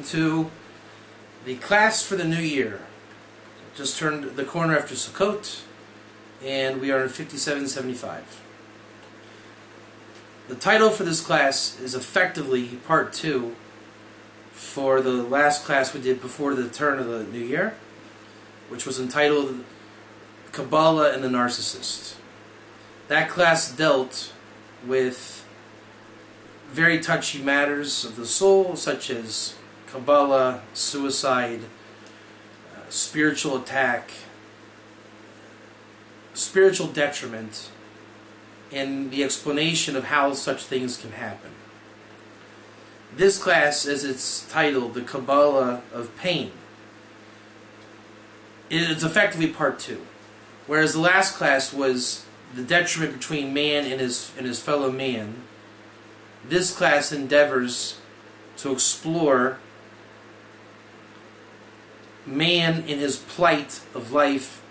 to the class for the new year. Just turned the corner after Sukkot, and we are in 5775. The title for this class is effectively part 2 for the last class we did before the turn of the new year, which was entitled Kabbalah and the Narcissist. That class dealt with very touchy matters of the soul, such as Kabbalah, suicide, spiritual attack, spiritual detriment, and the explanation of how such things can happen. This class, as it's titled, The Kabbalah of Pain, is effectively part 2. Whereas the last class was the detriment between man and his fellow man, this class endeavors to explore man in his plight of life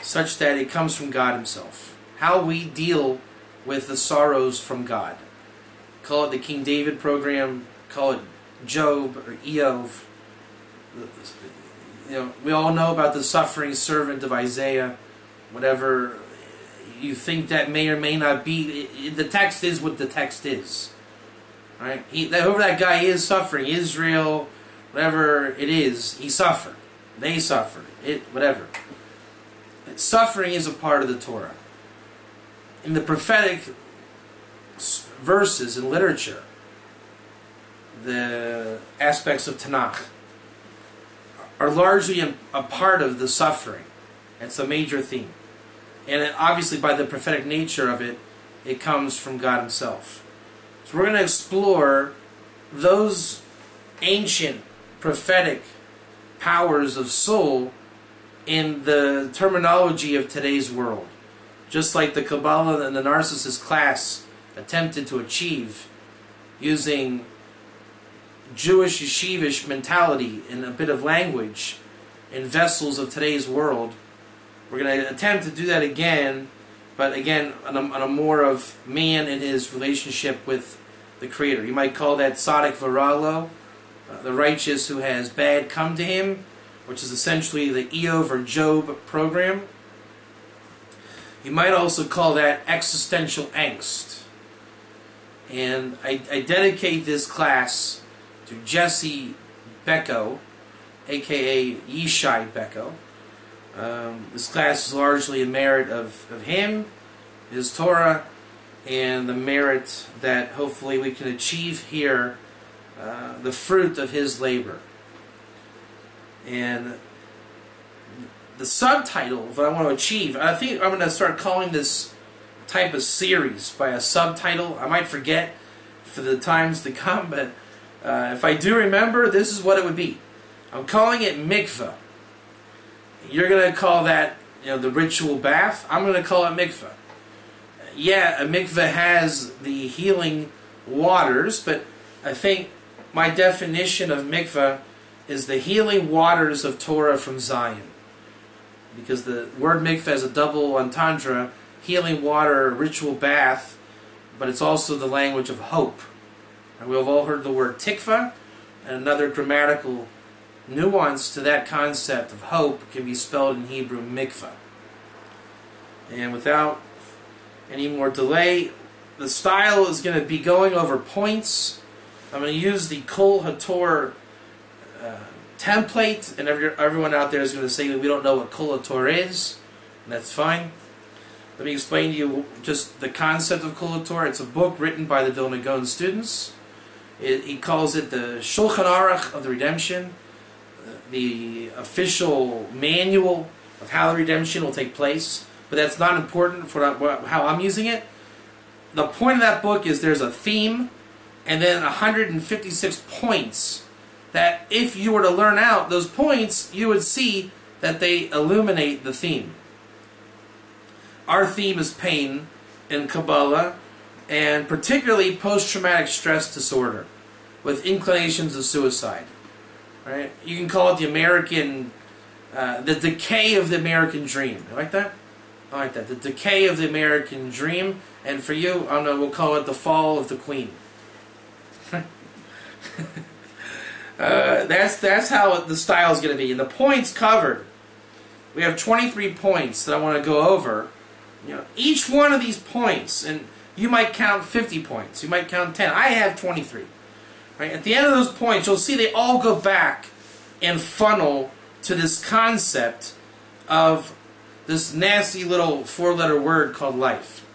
such that it comes from God himself. How we deal with the sorrows from God. Call it the King David program, call it Job or Eov. We all know about the suffering servant of Isaiah. Whatever you think that may or may not be, the text is what the text is. Right? Whoever that guy is suffering, Israel, whatever it is, he suffered. They suffered. Whatever. Suffering is a part of the Torah. In the prophetic verses in literature, the aspects of Tanakh are largely a part of the suffering. It's a major theme. And obviously by the prophetic nature of it, it comes from God himself. So we're going to explore those ancient prophetic powers of soul in the terminology of today's world. Just like the Kabbalah and the Narcissist class attempted to achieve using Jewish yeshivish mentality and a bit of language in vessels of today's world, we're going to attempt to do that again, but again on a more of man and his relationship with the Creator. You might call that Tzaddik V'Ralo, the righteous who has bad come to him, which is essentially the Eov or Job program. You might also call that existential angst. And I dedicate this class to Jesse Becko, aka Yishai Becko. This class is largely a merit of him, his Torah, and the merit that hopefully we can achieve here, the fruit of his labor. And the subtitle of what I want to achieve, I think I'm going to start calling this type of series by a subtitle. I might forget for the times to come, but if I do remember, this is what it would be. I'm calling it mikveh. You're going to call that, the ritual bath. I'm going to call it mikveh. Yeah, a mikveh has the healing waters, but I think my definition of mikveh is the healing waters of Torah from Zion. Because the word mikveh has a double entendre, healing water, ritual bath, but it's also the language of hope. And we've all heard the word tikva, and another grammatical nuance to that concept of hope can be spelled in Hebrew mikveh. And without any more delay, the style is going to be going over points. I'm going to use the Kol HaTorah template, and everyone out there is going to say that we don't know what Kol HaTorah is, and that's fine. Let me explain to you just the concept of Kol HaTorah. It's a book written by the Vilna Gaon students. He calls it the Shulchan Aruch of the Redemption, the official manual of how the redemption will take place, but that's not important for how I'm using it. The point of that book is there's a theme and then 156 points that if you were to learn out those points, you would see that they illuminate the theme. Our theme is pain in Kabbalah, and particularly post-traumatic stress disorder with inclinations of suicide. Right? You can call it the American, the decay of the American dream. You like that? I like that. The decay of the American dream, and for you, I don't know, we'll call it the fall of the Queen. That's how the style is going to be. And the points covered, we have 23 points that I want to go over. Each one of these points, and you might count 50 points, you might count 10. I have 23. Right? At the end of those points, you'll see they all go back and funnel to this concept of this nasty little 4-letter word called life.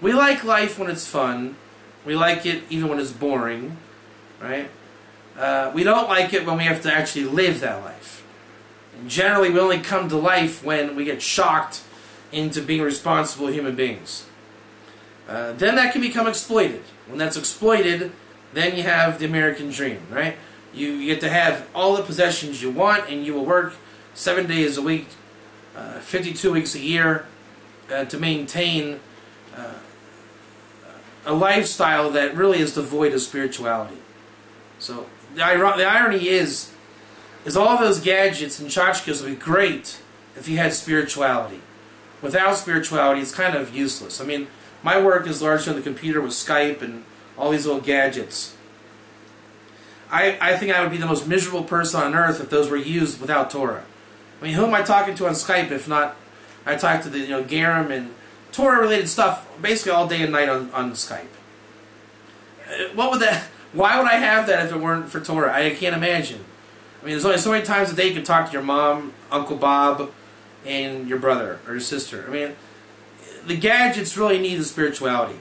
We like life when it's fun. We like it even when it's boring. Right? We don't like it when we have to actually live that life. And generally, we only come to life when we get shocked into being responsible human beings. Then that can become exploited. When that's exploited, then you have the American dream, right? You get to have all the possessions you want, and you will work 7 days a week, 52 weeks a year, to maintain a lifestyle that really is devoid of spirituality. So the irony is all those gadgets and tchotchkes would be great if you had spirituality. Without spirituality, it's kind of useless. I mean, my work is largely on the computer with Skype and all these little gadgets. I think I would be the most miserable person on earth if those were used without Torah. I mean, who am I talking to on Skype if not I talk to the Garam and Torah-related stuff basically all day and night on Skype. What would that? Why would I have that if it weren't for Torah? I can't imagine. I mean, there's only so many times a day you can talk to your mom, Uncle Bob, and your brother or your sister. I mean, the gadgets really need the spirituality,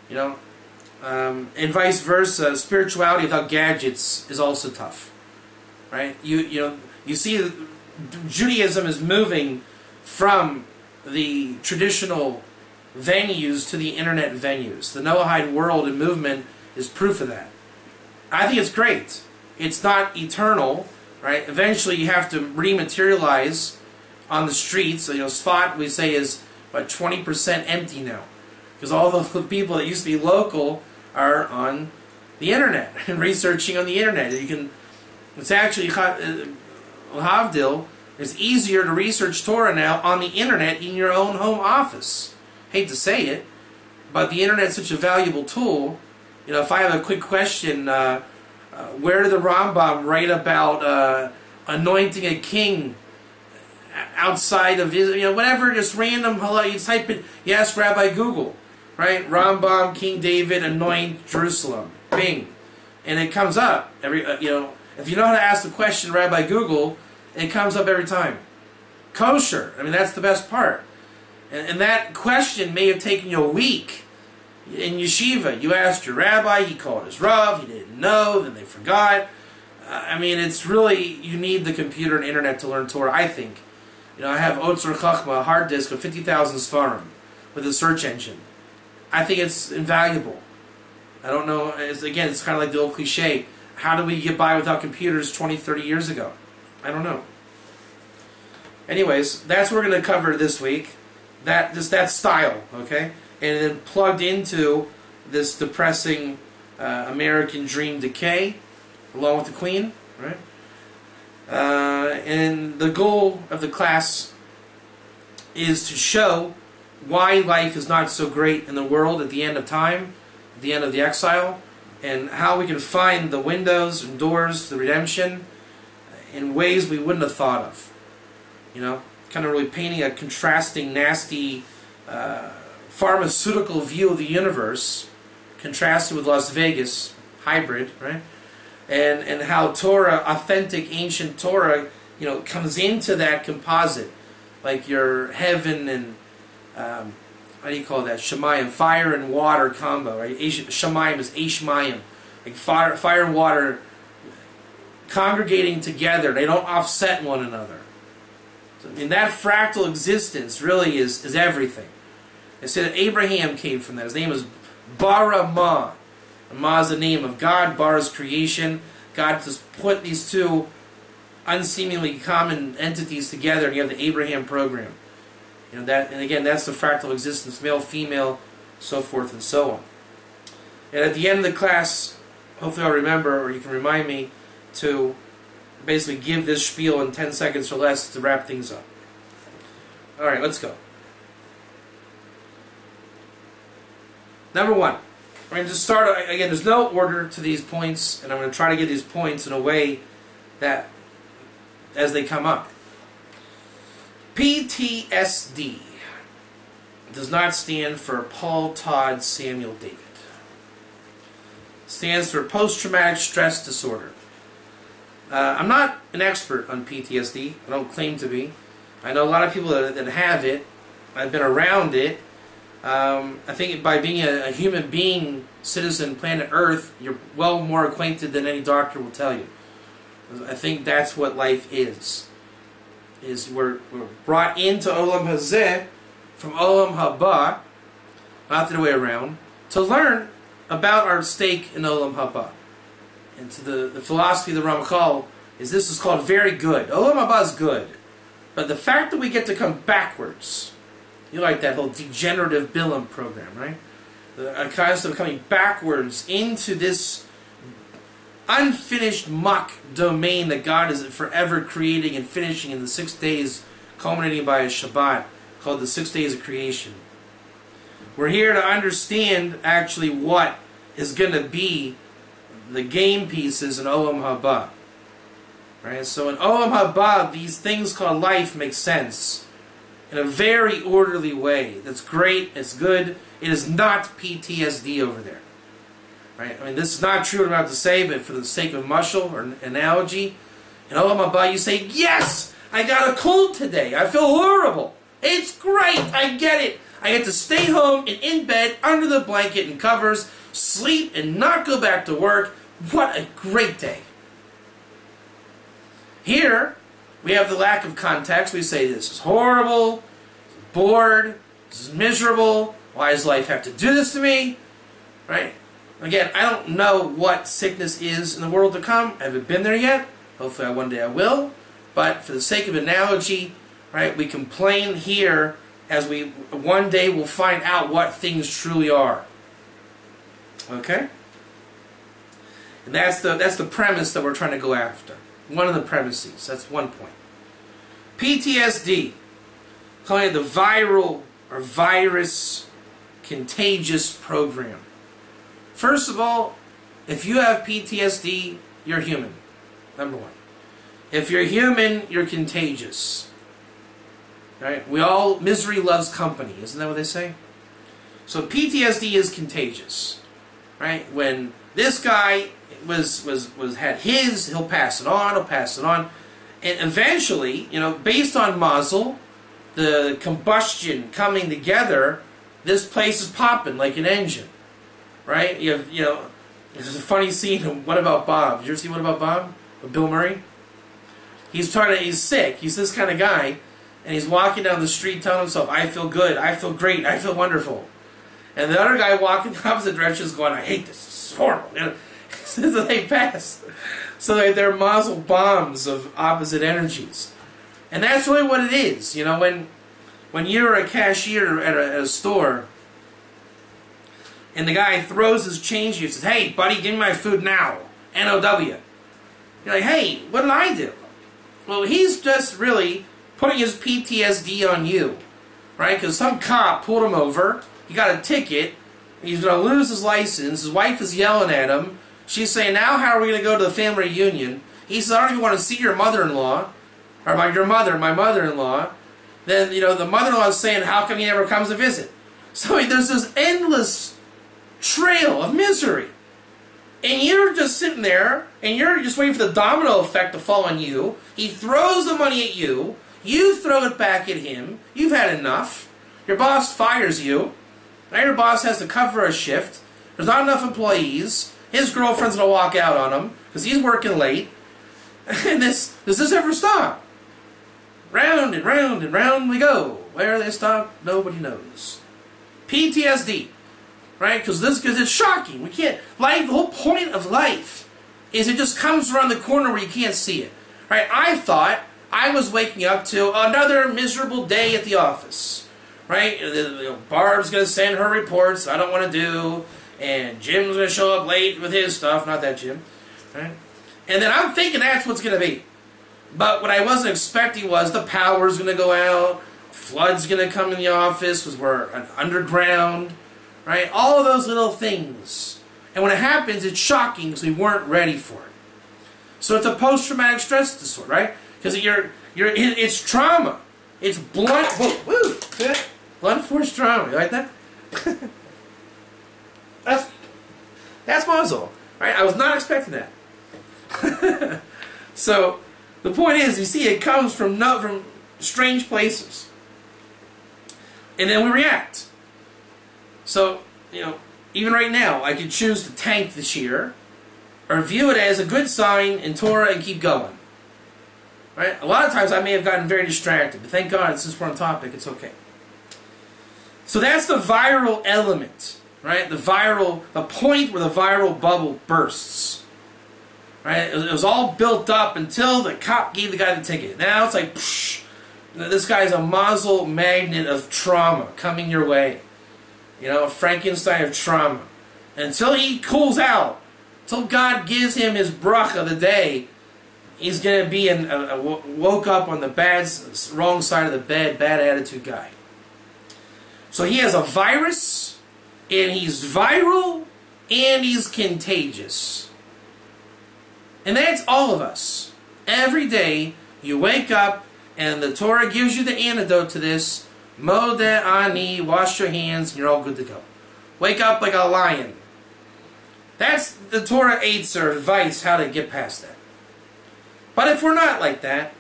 and vice versa. Spirituality without gadgets is also tough, right? You see, Judaism is moving from the traditional venues to the internet venues. The Noahide world and movement is proof of that. I think it's great. It's not eternal, right? Eventually, you have to rematerialize on the streets. Sfat, we say, is about 20% empty now, because all the people that used to be local are on the internet and researching on the internet. It's actually Havdil. It's easier to research Torah now on the internet in your own home office. Hate to say it, but the internet is such a valuable tool. If I have a quick question, where did the Rambam write about anointing a king outside of Israel? Whatever, just random. You type it. You ask Rabbi Google, right? Rambam, King David, anoint Jerusalem. Bing, and it comes up every. If you know how to ask the question, Rabbi Google, it comes up every time. Kosher. I mean, that's the best part. And that question may have taken you a week in yeshiva. You asked your rabbi, he called his rav, he didn't know, then they forgot. I mean, it's really, you need the computer and internet to learn Torah, I think. I have Otzar Chachma, a hard disk of 50,000 Sfarim with a search engine. I think it's invaluable. I don't know, it's kind of like the old cliche. How did we get by without computers 20, 30 years ago? I don't know. Anyways, that's what we're going to cover this week. That style, okay? And then plugged into this depressing American dream decay, along with the Queen, right? And the goal of the class is to show why life is not so great in the world at the end of time, at the end of the exile, and how we can find the windows and doors to redemption in ways we wouldn't have thought of. Kind of really painting a contrasting, nasty, pharmaceutical view of the universe, contrasted with Las Vegas, hybrid, right? And how Torah, authentic, ancient Torah, comes into that composite, like your heaven and, how do you call that? Shemayim, fire and water combo, right? Shemayim is Eshmayim, like fire and water congregating together. They don't offset one another. So, that fractal existence really is everything. They said that Abraham came from that. His name is Bara Ma. Ma is the name of God. Bara is creation. God just put these two unseemingly common entities together, and you have the Abraham program. And again, that's the fractal existence, male, female, so forth and so on. And at the end of the class, hopefully I'll remember, or you can remind me, to basically give this spiel in 10 seconds or less to wrap things up. Alright, let's go. Number one. I mean, to start, again, there's no order to these points, and I'm going to try to get these points in a way that, as they come up. PTSD does not stand for Paul, Todd, Samuel, David. It stands for post-traumatic stress disorder. I'm not an expert on PTSD. I don't claim to be. I know a lot of people that have it. I've been around it. I think by being a human being, citizen, planet Earth, you're well more acquainted than any doctor will tell you. I think that's what life is. We're brought into Olam Hazeh from Olam Haba, not the other way around, to learn about our stake in Olam Haba. And to the philosophy of the Ramchal is this is called very good. Olam Haba is good. But the fact that we get to come backwards, you like that whole degenerative Bilam program, right? The concept of coming backwards into this unfinished muck domain that God is forever creating and finishing in the 6 days, culminating by a Shabbat, called the 6 days of creation. We're here to understand actually what is going to be the game pieces in Olam Haba. Right? So in Olam Haba, these things called life make sense in a very orderly way. That's great, it's good. It is not PTSD over there. Right? I mean, this is not true what I'm about to say, but for the sake of mashal or analogy, in Olam Haba you say, yes, I got a cold today. I feel horrible. It's great. I get it. I get to stay home and in bed under the blanket and covers, sleep and not go back to work. What a great day. Here, we have the lack of context. We say this is horrible, this is bored, this is miserable. Why does life have to do this to me? Right? Again, I don't know what sickness is in the world to come. I haven't been there yet. Hopefully one day I will. But for the sake of analogy, right, we complain here as we one day will find out what things truly are. Okay? And that's the premise that we're trying to go after. One of the premises. That's one point. PTSD, calling it the viral or virus contagious program. First of all, if you have PTSD, you're human. Number one. If you're human, you're contagious. Right? Misery loves company. Isn't that what they say? So PTSD is contagious. Right? When this guy had his, he'll pass it on, and eventually, based on mazel, the combustion coming together, this place is popping like an engine. Right? There's a funny scene in What About Bob? Did you ever see What About Bob? With Bill Murray? He's sick. He's this kind of guy, and he's walking down the street telling himself, I feel good, I feel great, I feel wonderful. And the other guy walking the opposite direction is going, I hate this, this is horrible. So they pass. So they're mazel bombs of opposite energies. And that's really what it is. When you're a cashier at a store, and the guy throws his change at you and says, hey, buddy, give me my food now. N-O-W. You're like, hey, what did I do? Well, he's just really putting his PTSD on you. Right? Because some cop pulled him over. He got a ticket. He's going to lose his license. His wife is yelling at him. She's saying, now how are we going to go to the family reunion? He says, I don't even want to see your mother-in-law. Or my mother-in-law. Then, the mother-in-law is saying, how come he never comes to visit? So there's this endless trail of misery. And you're just sitting there, and you're just waiting for the domino effect to fall on you. He throws the money at you. You throw it back at him. You've had enough. Your boss fires you. Now your boss has to cover a shift. There's not enough employees. His girlfriend's going to walk out on him because he's working late. And does this ever stop? Round and round and round we go. Where they stop, nobody knows. PTSD. Right? Because it's shocking. We can't. The whole point of life is it just comes around the corner where you can't see it. Right? I thought I was waking up to another miserable day at the office. Right? Barb's going to send her reports I don't want to do. And Jim's going to show up late with his stuff. Not that Jim. Right? And then I'm thinking that's what's going to be. But what I wasn't expecting was the power's going to go out. Flood's going to come in the office because we're underground. right? All of those little things. And when it happens, it's shocking because we weren't ready for it. So it's a post-traumatic stress disorder, right? Because it's trauma. It's blunt, blunt force trauma. You like that? That's muzzle, right? I was not expecting that. So the point is, you see, it comes from strange places, and then we react. So even right now, I could choose to tank this year, or view it as a good sign in Torah and keep going. Right? A lot of times I may have gotten very distracted, but thank God, since we're on topic, it's okay. So that's the viral element, right? The point where the viral bubble bursts. Right? It was all built up until the cop gave the guy the ticket. Now it's like, psh, this guy's a mazel magnet of trauma coming your way. A Frankenstein of trauma. Until he cools out, until God gives him his bracha of the day, he's going to be woke up on the wrong side of the bed, bad attitude guy. So he has a virus, and he's viral, and he's contagious. And that's all of us. Every day, you wake up, and the Torah gives you the antidote to this. Modeh ani, wash your hands, and you're all good to go. Wake up like a lion. That's the Torah aids or advice how to get past that. But if we're not like that,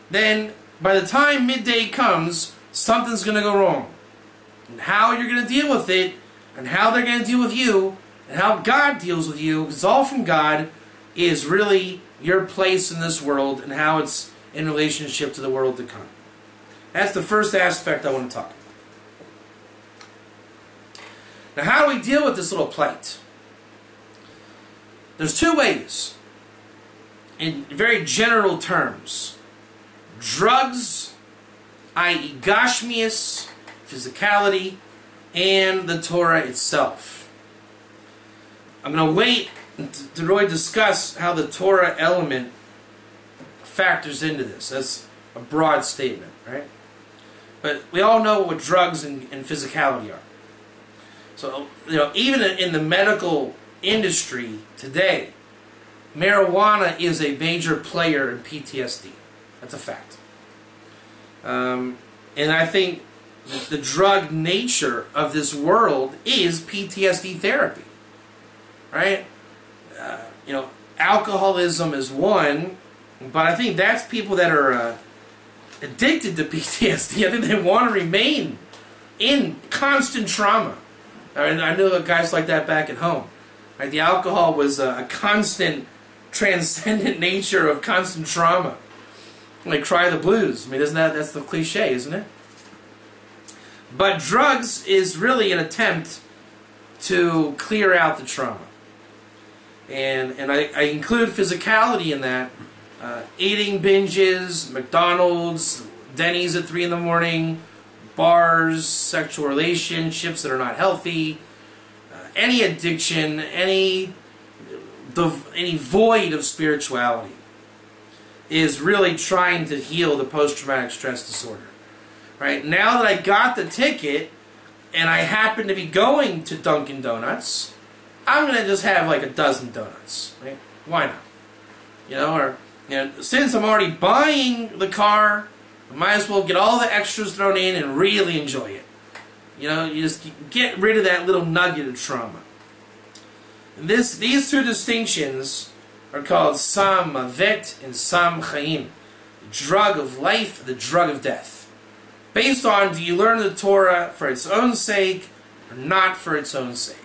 then by the time midday comes, something's going to go wrong. And how you're going to deal with it, and how they're going to deal with you, and how God deals with you, because it's all from God, is really your place in this world and how it's in relationship to the world to come. That's the first aspect I want to talk about. Now, how do we deal with this little plight? There's two ways, in very general terms. Drugs, i.e. gashmias, physicality, and the Torah itself. I'm going to wait to really discuss how the Torah element factors into this. That's a broad statement, right? But we all know what drugs and physicality are. So, even in the medical industry today, marijuana is a major player in PTSD. That's a fact. And I think the drug nature of this world is PTSD therapy, right? Alcoholism is one, but I think that's people that are addicted to PTSD. I think they want to remain in constant trauma. I knew guys like that back at home. Right? The alcohol was a constant, transcendent nature of constant trauma. Like Cry the Blues. I mean, that's the cliche, isn't it? But drugs is really an attempt to clear out the trauma. And I include physicality in that. Eating binges, McDonald's, Denny's at 3 in the morning, bars, sexual relationships that are not healthy, any addiction, any void of spirituality is really trying to heal the post-traumatic stress disorder. Right? Now that I got the ticket and I happen to be going to Dunkin' Donuts, I'm going to just have like a dozen donuts. Right? Why not? Since I'm already buying the car, I might as well get all the extras thrown in and really enjoy it. You just get rid of that little nugget of trauma. And these two distinctions are called Sam Mavet and Sam Chaim. The drug of life, the drug of death. Based on, do you learn the Torah for its own sake or not for its own sake?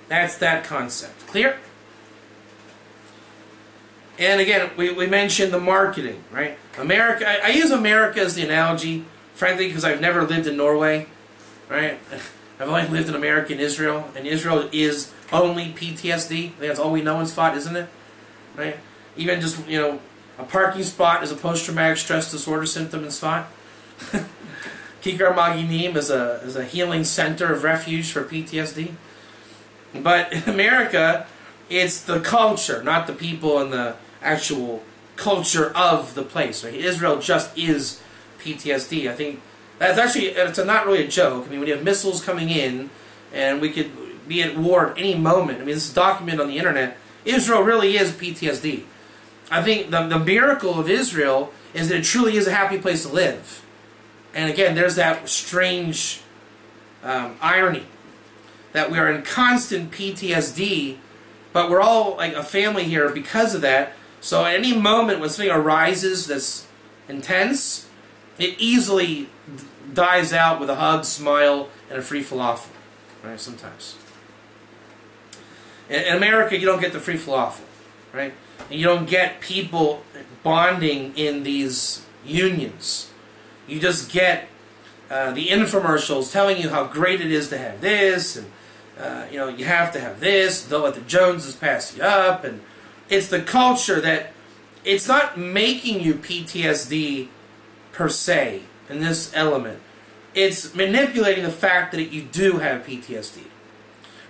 That's that concept. Clear? And again, we mentioned the marketing, right? America, I use America as the analogy, frankly, because I've never lived in Norway, right? I've only lived in America and Israel, and Israel is only PTSD. I think that's all we know in Sfat, isn't it? Right? Even just, a parking spot is a post-traumatic stress disorder symptom in Sfat. Kikar Maginim is a healing center of refuge for PTSD. But in America, it's the culture, not the people and the actual culture of the place. Right? Israel just is PTSD. I think That's actually, it's not really a joke. I mean, when you have missiles coming in, and we could be at war at any moment. I mean, this is documented on the internet. Israel really is PTSD. I think the miracle of Israel is that it truly is a happy place to live. And again, there's that strange irony that we are in constant PTSD, but we're all like a family here because of that. So at any moment when something arises that's intense, it easily dies out with a hug, smile, and a free falafel. Right? Sometimes. In America, you don't get the free falafel, right? And you don't get people bonding in these unions. You just get the infomercials telling you how great it is to have this, and you know, you have to have this. Don't let the Joneses pass you up, and it's the culture that it's not making you PTSD per se in this element. It's manipulating the fact that you do have PTSD.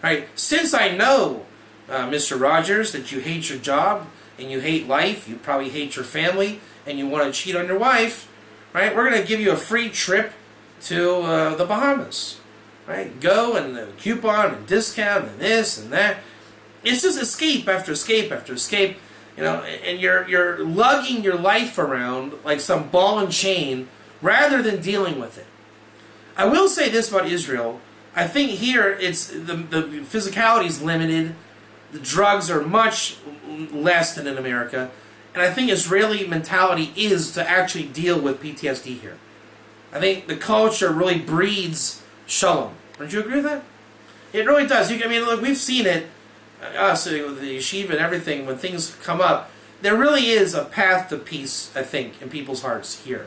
Right? Since I know, Mr. Rogers, that you hate your job and you hate life, you probably hate your family, and you want to cheat on your wife, right? We're going to give you a free trip to the Bahamas. Right? Go, and the coupon and discount and this and that. It's just escape after escape after escape. You know, and you're lugging your life around like some ball and chain rather than dealing with it. I will say this about Israel. I think here it's the physicality is limited. The drugs are much less than in America. And I think Israeli mentality is to actually deal with PTSD here. I think the culture really breeds shalom. Don't you agree with that? It really does. I mean, look, we've seen it, us, the yeshiva and everything, when things come up. There really is a path to peace, I think, in people's hearts here.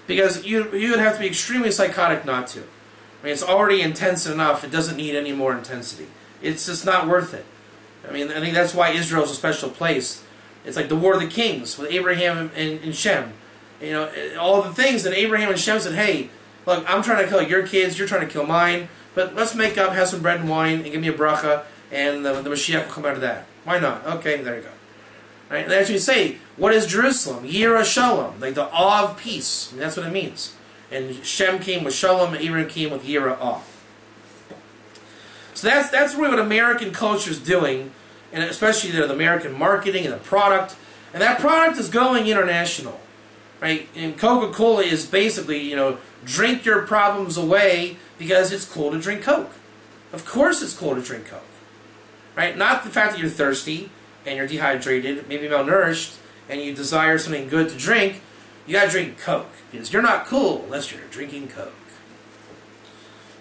Because you would have to be extremely psychotic not to. I mean, it's already intense enough. It doesn't need any more intensity. It's just not worth it. I mean, I think that's why Israel's a special place. It's like the War of the Kings with Abraham and Shem. You know, all the things that Abraham and Shem said, hey, look, I'm trying to kill your kids, you're trying to kill mine, but let's make up, have some bread and wine, and give me a bracha, and the Mashiach will come out of that. Why not? Okay, there you go. Right? And as you say, what is Jerusalem? Yira Shalom, like the awe of peace. I mean, that's what it means. And Shem came with Shalom, and Abraham came with Yira, awe. So that's really what American culture is doing, and especially the American marketing and the product. And that product is going international. Right? And Coca-Cola is basically, you know, drink your problems away because it's cool to drink Coke. Of course it's cool to drink Coke. Right? Not the fact that you're thirsty and you're dehydrated, maybe malnourished, and you desire something good to drink. You gotta drink Coke, because you're not cool unless you're drinking Coke.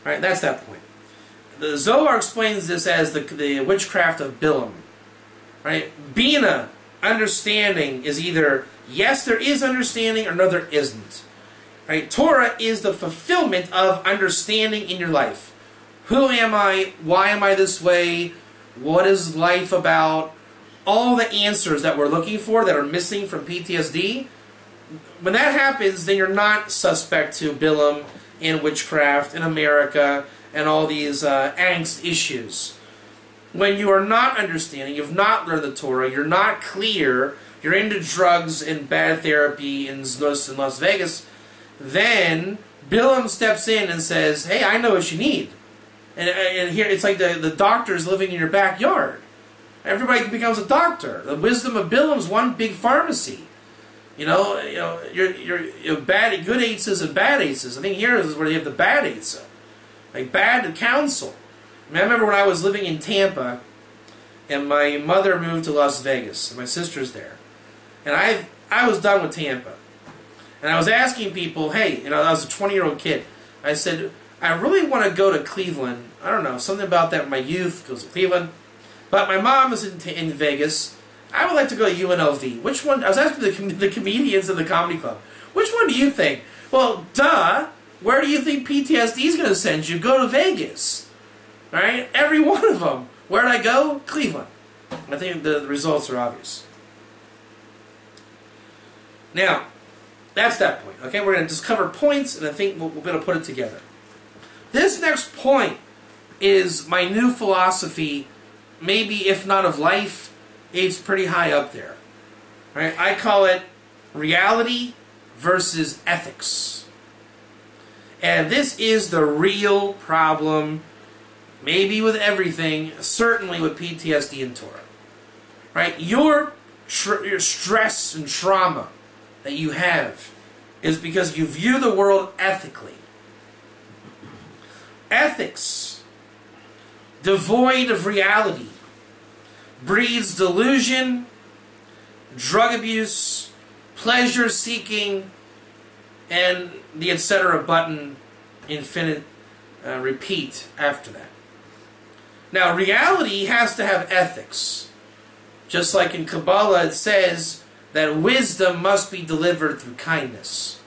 Right? That's that point. The Zohar explains this as the witchcraft of Bilam. Right? Bina, understanding, is either yes, there is understanding, or no, there isn't. Right? Torah is the fulfillment of understanding in your life. Who am I? Why am I this way? What is life about? All the answers that we're looking for that are missing from PTSD. When that happens, then you're not suspect to Bilam and witchcraft in America and all these angst issues. When you are not understanding, you've not learned the Torah, you're not clear, you're into drugs and bad therapy in Las Vegas, then Bilam steps in and says, hey, I know what you need. And here, it's like the doctor's living in your backyard. Everybody becomes a doctor. The wisdom of Bilam's one big pharmacy. You know, you're bad, good eitzes and bad eitzes. I think here is where you have the bad eitzah. Like bad counsel. I remember when I was living in Tampa, and my mother moved to Las Vegas, and my sister's there. And I was done with Tampa. And I was asking people, hey, you know, I was a 20-year-old kid. I said, I really want to go to Cleveland. I don't know, something about that in my youth goes to Cleveland. But my mom is in Vegas. I would like to go to UNLV. Which one? I was asking the comedians in the comedy club. Which one do you think? Well, duh. Where do you think PTSD is going to send you? Go to Vegas. Right? Every one of them. Where'd I go? Cleveland. I think the results are obvious. Now, that's that point. Okay, we're going to just cover points, and I think we'll be able to put it together. This next point is my new philosophy, maybe if not of life, it's pretty high up there. Right? I call it reality versus ethics. And this is the real problem, maybe with everything, certainly with PTSD and Torah. Right? Your stress and trauma that you have is because you view the world ethically. Ethics, devoid of reality, breeds delusion, drug abuse, pleasure seeking, and the etc. button, infinite repeat after that. Now, reality has to have ethics. Just like in Kabbalah it says that wisdom must be delivered through kindness.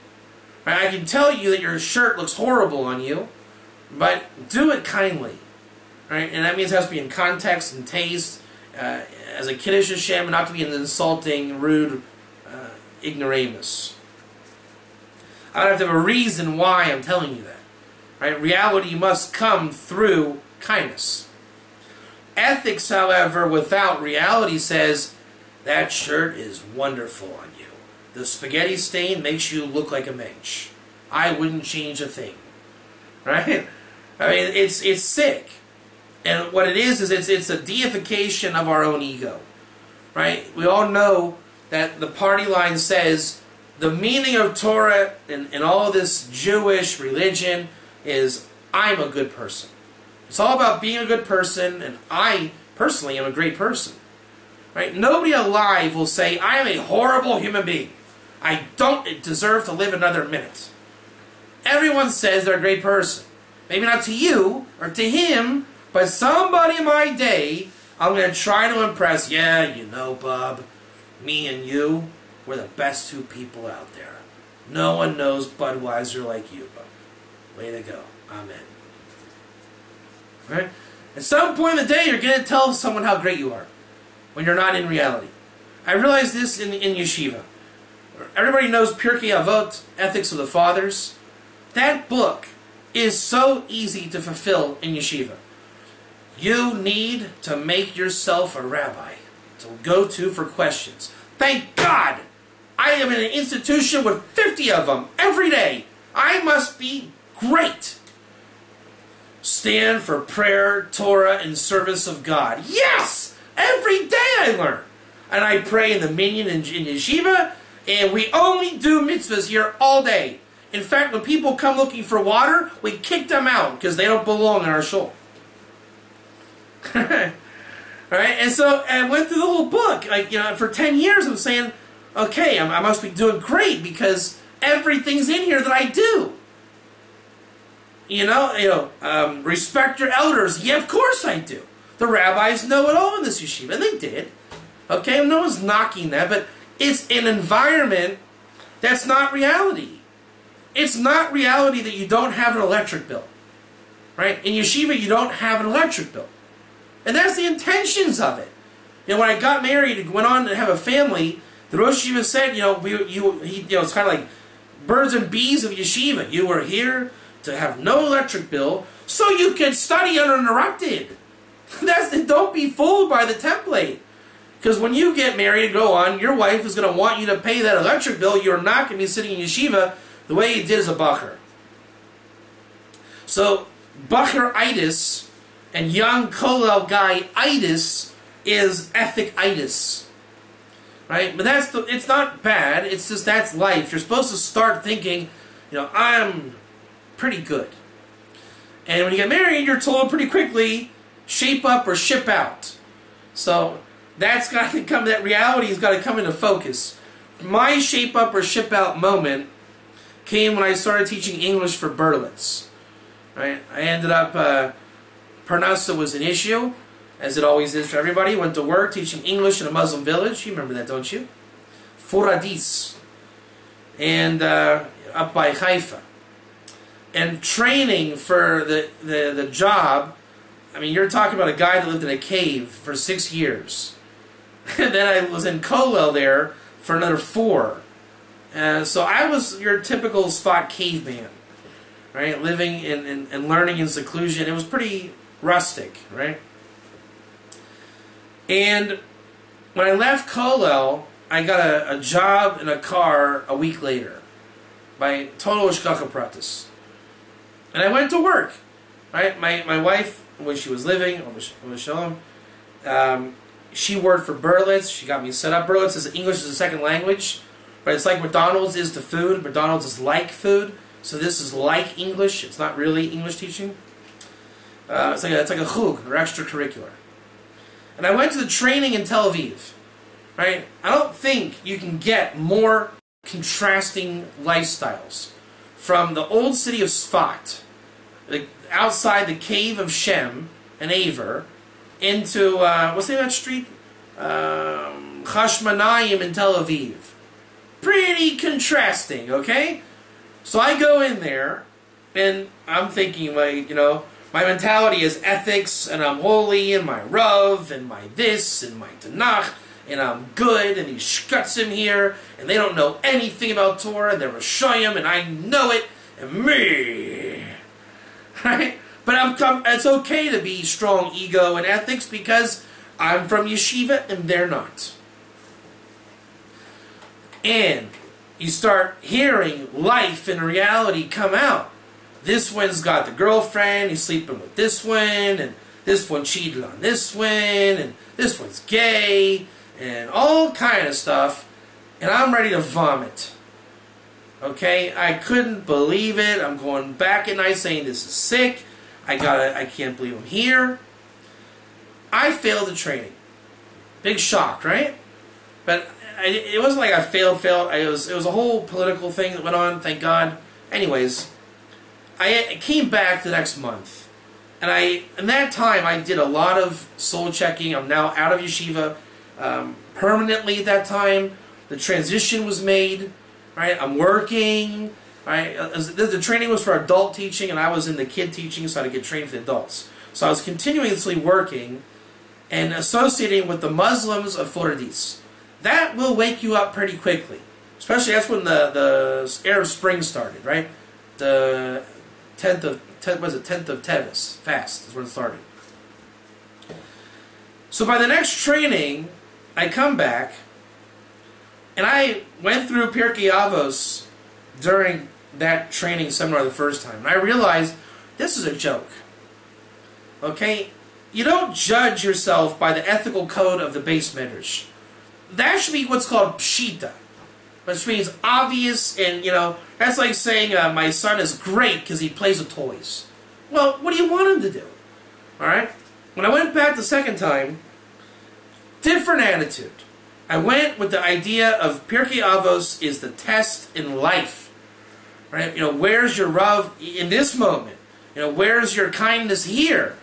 Right? I can tell you that your shirt looks horrible on you, but do it kindly. Right? And that means it has to be in context and taste, as a Kiddush Hashem, not to be an insulting, rude ignoramus. I don't have to have a reason why I'm telling you that. Right? Reality must come through kindness. Ethics, however, without reality says, that shirt is wonderful on you. The spaghetti stain makes you look like a mensch. I wouldn't change a thing. Right? I mean, it's sick. And what it is it's a deification of our own ego. Right? We all know that the party line says the meaning of Torah and all of this Jewish religion is I'm a good person. It's all about being a good person, and I personally am a great person. Right? Nobody alive will say, I am a horrible human being. I don't deserve to live another minute. Everyone says they're a great person. Maybe not to you or to him, but somebody in my day, I'm going to try to impress. Yeah, you know, Bob, me and you, we're the best two people out there. No one knows Budweiser like you, Bob. Way to go. Amen. Right? At some point in the day, you're going to tell someone how great you are when you're not in reality. I realized this in yeshiva. Everybody knows Pirkei Avot, Ethics of the Fathers. That book is so easy to fulfill in yeshiva. You need to make yourself a rabbi to go to for questions. Thank God I am in an institution with 50 of them every day. I must be great. Stand for prayer, Torah, and service of God. Yes! Every day I learn. And I pray in the minyan in yeshiva, and we only do mitzvahs here all day. In fact, when people come looking for water, we kick them out because they don't belong in our shul. Alright, and so I went through the whole book. Like, you know, for 10 years I'm saying, okay, I must be doing great because everything's in here that I do. Respect your elders. Yeah, of course I do. The rabbis know it all in this yeshiva, and they did. Okay, no one's knocking that, but it's an environment that's not reality. It's not reality that you don't have an electric bill. Right? In yeshiva, you don't have an electric bill. And that's the intentions of it. You know, when I got married and went on to have a family, the Rosh Yeshiva said, it's kind of like birds and bees of yeshiva. You were here to have no electric bill so you can study uninterrupted. Don't be fooled by the template. Because when you get married and go on, your wife is going to want you to pay that electric bill. You're not going to be sitting in yeshiva the way you did as a bacher. So, bacher-itis and young kollel guy-itis is ethic-itis. Right? But it's not bad. It's just that's life. You're supposed to start thinking, I'm pretty good. And when you get married, you're told pretty quickly, shape up or ship out. So that's got to come, that reality has got to come into focus. My shape up or ship out moment came when I started teaching English for Berlitz. Right? I ended up, Parnassa was an issue, as it always is for everybody. Went to work teaching English in a Muslim village. You remember that, don't you? Furadis. And up by Haifa. And training for the job, I mean, you're talking about a guy that lived in a cave for 6 years. And then I was in Kollel there for another 4. So I was your typical Sfat caveman, right? Living and learning in seclusion. It was pretty rustic, right? And when I left Kollel, I got a job in a car a week later by total Ishkacha Pratis. And I went to work. Right? My wife, when she was living, she worked for Berlitz. She got me set up. Berlitz is English as a second language. Right? It's like McDonald's is to food. McDonald's is like food. So this is like English. It's not really English teaching. It's like a chug, or extracurricular. And I went to the training in Tel Aviv. Right? I don't think you can get more contrasting lifestyles from the old city of Sfat, outside the cave of Shem and Aver, into what's the name of that street? Chashmanayim in Tel Aviv. Pretty contrasting, okay? So I go in there, and I'm thinking, like, you know, my mentality is ethics, and I'm holy, and my Rav, and my this, and my Tanakh, and I'm good, and these shkutzim here, and they don't know anything about Torah, and they're Rishayim, and I know it, and me. Right? But it's okay to be strong ego and ethics because I'm from yeshiva and they're not. And you start hearing life and reality come out. This one's got the girlfriend, he's sleeping with this one, and this one cheated on this one, and this one's gay, and all kind of stuff. And I'm ready to vomit. Okay, I couldn't believe it. I'm going back at night saying this is sick. I can't believe I'm here. I failed the training. Big shock, right? But it wasn't like I failed. It was a whole political thing that went on. Thank God. Anyways, I came back the next month, and in that time I did a lot of soul checking. I'm now out of yeshiva permanently. At that time, the transition was made. Right, I'm working. Right, the training was for adult teaching, and I was in the kid teaching, so I had to get trained for the adults. So I was continuously working and associating with the Muslims of Floridis. That will wake you up pretty quickly, especially that's when the Arab Spring started. Right, the 10th of Tevis fast is when it started. So by the next training, I come back. And I went through Pirkei Avos during that training seminar the first time. And I realized this is a joke. Okay? You don't judge yourself by the ethical code of the Beis Midrash. That should be what's called pshita. Which means obvious, and, you know, that's like saying my son is great because he plays with toys. Well, what do you want him to do? Alright? When I went back the second time, different attitude. I went with the idea of Pirkei Avos is the test in life. Right? You know, where's your Rav in this moment? You know, where's your kindness here?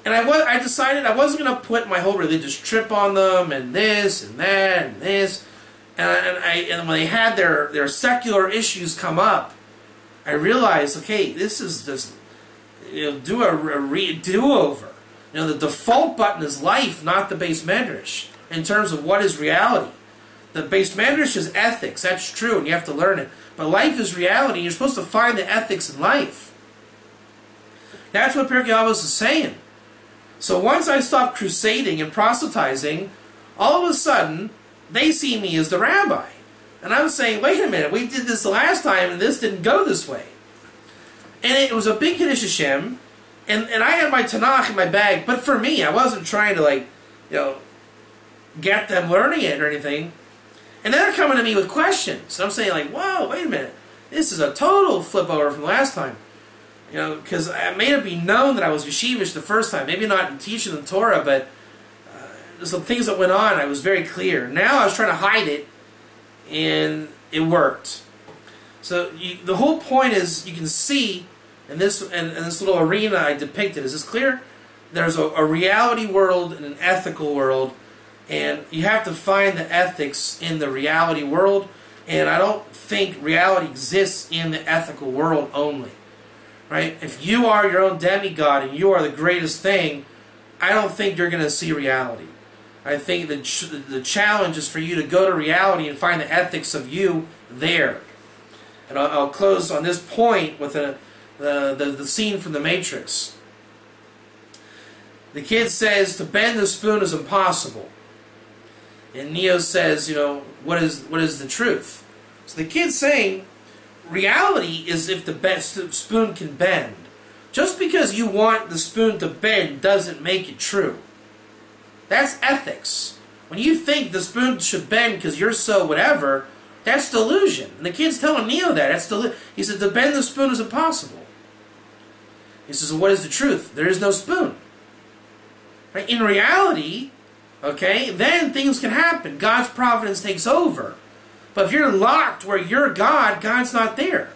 And I decided I wasn't going to put my whole religious trip on them, and this, and that, and this. And when they had their secular issues come up, I realized, okay, this is just, you know, do a do-over. You know, the default button is life, not the Beis Midrash. In terms of what is reality. The Beis Midrash is ethics, that's true, and you have to learn it. But life is reality, and you're supposed to find the ethics in life. That's what Pirkei Avos is saying. So once I stopped crusading and proselytizing, all of a sudden, they see me as the rabbi. And I was saying, wait a minute, we did this the last time, and this didn't go this way. And it was a big Kiddush Hashem, and I had my Tanakh in my bag, but for me, I wasn't trying to, like, you know, get them learning it or anything. And they're coming to me with questions. And I'm saying, like, whoa, wait a minute. This is a total flip over from last time. You know, because I made it be known that I was yeshivish the first time. Maybe not in teaching the Torah, but there's some things that went on. I was very clear. Now I was trying to hide it, and it worked. So the whole point is, you can see in this little arena I depicted. Is this clear? There's a reality world and an ethical world. And you have to find the ethics in the reality world. And I don't think reality exists in the ethical world only. Right? If you are your own demigod and you are the greatest thing, I don't think you're going to see reality. I think the challenge is for you to go to reality and find the ethics of you there. And I'll close on this point with the scene from The Matrix. The kid says to bend the spoon is impossible. And Neo says, you know, what is the truth? So the kid's saying, reality is if the best spoon can bend. Just because you want the spoon to bend doesn't make it true. That's ethics. When you think the spoon should bend because you're so whatever, that's delusion. And the kid's telling Neo that. That's delusion. He said, to bend the spoon is impossible. He says, what is the truth? There is no spoon. Right? In reality, okay, then things can happen. God's providence takes over. But if you're locked where you're God, God's not there.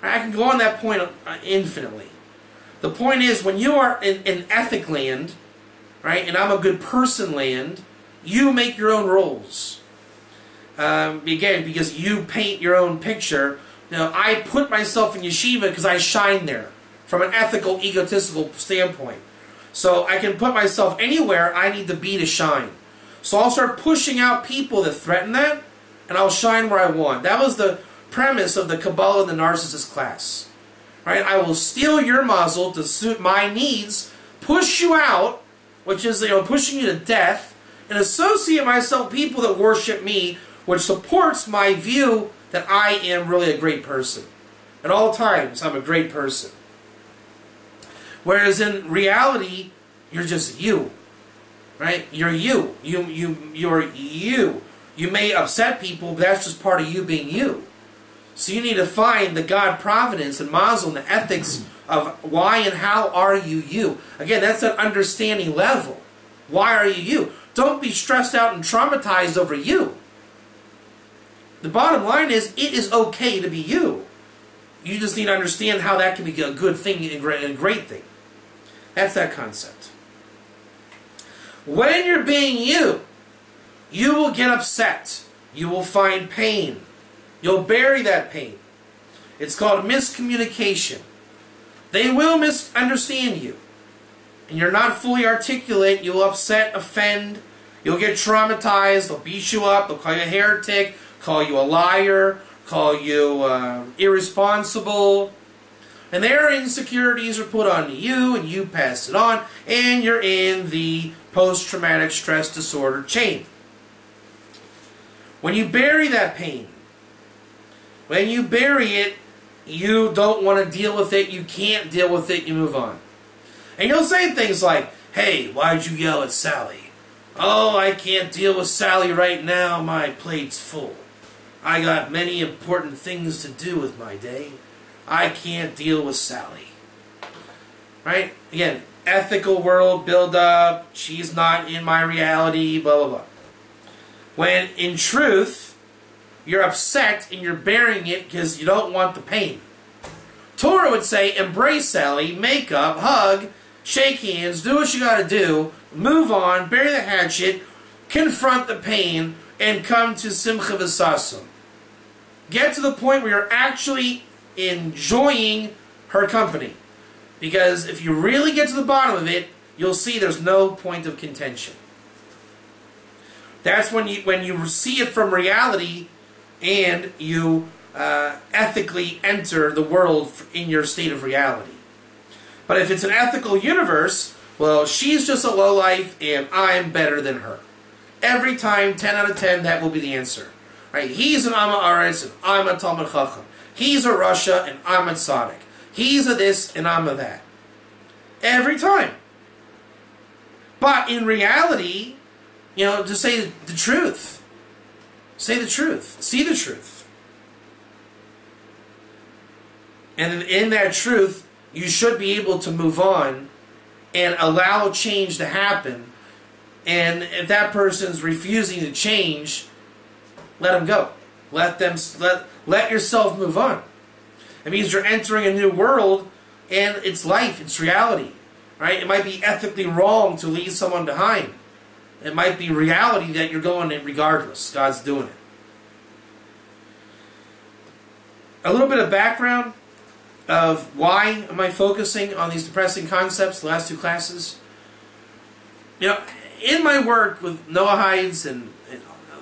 I can go on that point infinitely. The point is, when you are in ethic land, right, and I'm a good person land, you make your own rules. Again, because you paint your own picture. You know, I put myself in yeshiva because I shine there from an ethical, egotistical standpoint. So I can put myself anywhere I need to be to shine. So I'll start pushing out people that threaten that, and I'll shine where I want. That was the premise of the Kabbalah and the Narcissist class. Right? I will steal your muzzle to suit my needs, push you out, which is, you know, pushing you to death, and associate myself with people that worship me, which supports my view that I am really a great person. At all times, I'm a great person. Whereas in reality, you're just you. Right? You're you. You're you. You may upset people, but that's just part of you being you. So you need to find the God providence and mazel and the ethics of why and how are you you. Again, that's an understanding level. Why are you you? Don't be stressed out and traumatized over you. The bottom line is, it is okay to be you. You just need to understand how that can be a good thing and a great thing. That's that concept. When you're being you, you will get upset. You will find pain. You'll bury that pain. It's called miscommunication. They will misunderstand you. And you're not fully articulate. You'll upset, offend. You'll get traumatized. They'll beat you up. They'll call you a heretic. Call you a liar. Call you irresponsible. And their insecurities are put on you, and you pass it on. And you're in the post-traumatic stress disorder chain. When you bury that pain, when you bury it, you don't want to deal with it, you can't deal with it, you move on. And you'll say things like, hey, why'd you yell at Sally? Oh, I can't deal with Sally right now, my plate's full. I got many important things to do with my day. I can't deal with Sally. Right? Again, ethical world, build up, she's not in my reality, blah, blah, blah. When in truth, you're upset and you're burying it because you don't want the pain. Torah would say, embrace Sally, make up, hug, shake hands, do what you got to do, move on, bury the hatchet, confront the pain, and come to Simcha V'Sasum. Get to the point where you're actually enjoying her company. Because if you really get to the bottom of it, you'll see there's no point of contention. That's when you see it from reality and you ethically enter the world in your state of reality. But if it's an ethical universe, well, she's just a lowlife and I'm better than her. Every time, 10 out of 10, that will be the answer. Right? He's an Amma Aretz and I'm a Talmud Chacham. He's a Russia and I'm a Tzaddik. He's a this and I'm a that. Every time. But in reality, you know, just say the truth. Say the truth. See the truth. And in that truth, you should be able to move on and allow change to happen. And if that person's refusing to change, let them go. Let yourself move on. It means you're entering a new world, and it's life, it's reality. Right? It might be ethically wrong to leave someone behind. It might be reality that you're going in regardless. God's doing it. A little bit of background of why am I focusing on these depressing concepts the last two classes. You know, in my work with Noahides and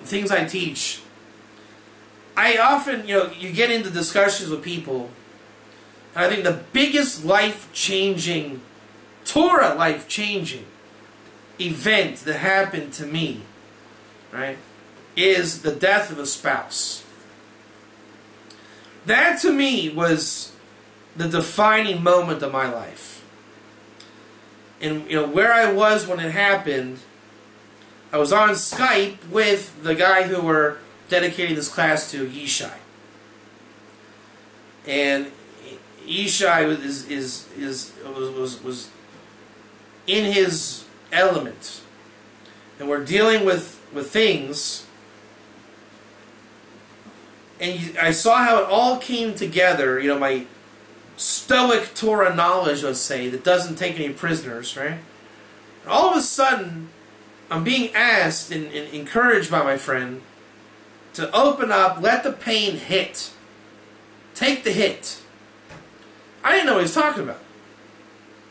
things I teach, I often, you know, you get into discussions with people, and I think the biggest life-changing, Torah life-changing event that happened to me, right, is the death of a spouse. That to me was the defining moment of my life. And where I was when it happened, I was on Skype with the guy who we're dedicating this class to, Yishai. And Yishai was in his element, and we're dealing with things. And I saw how it all came together. My stoic Torah knowledge, let's say, that doesn't take any prisoners, right? And all of a sudden, I'm being asked and encouraged by my friend to open up, let the pain hit. Take the hit. I didn't know what he was talking about.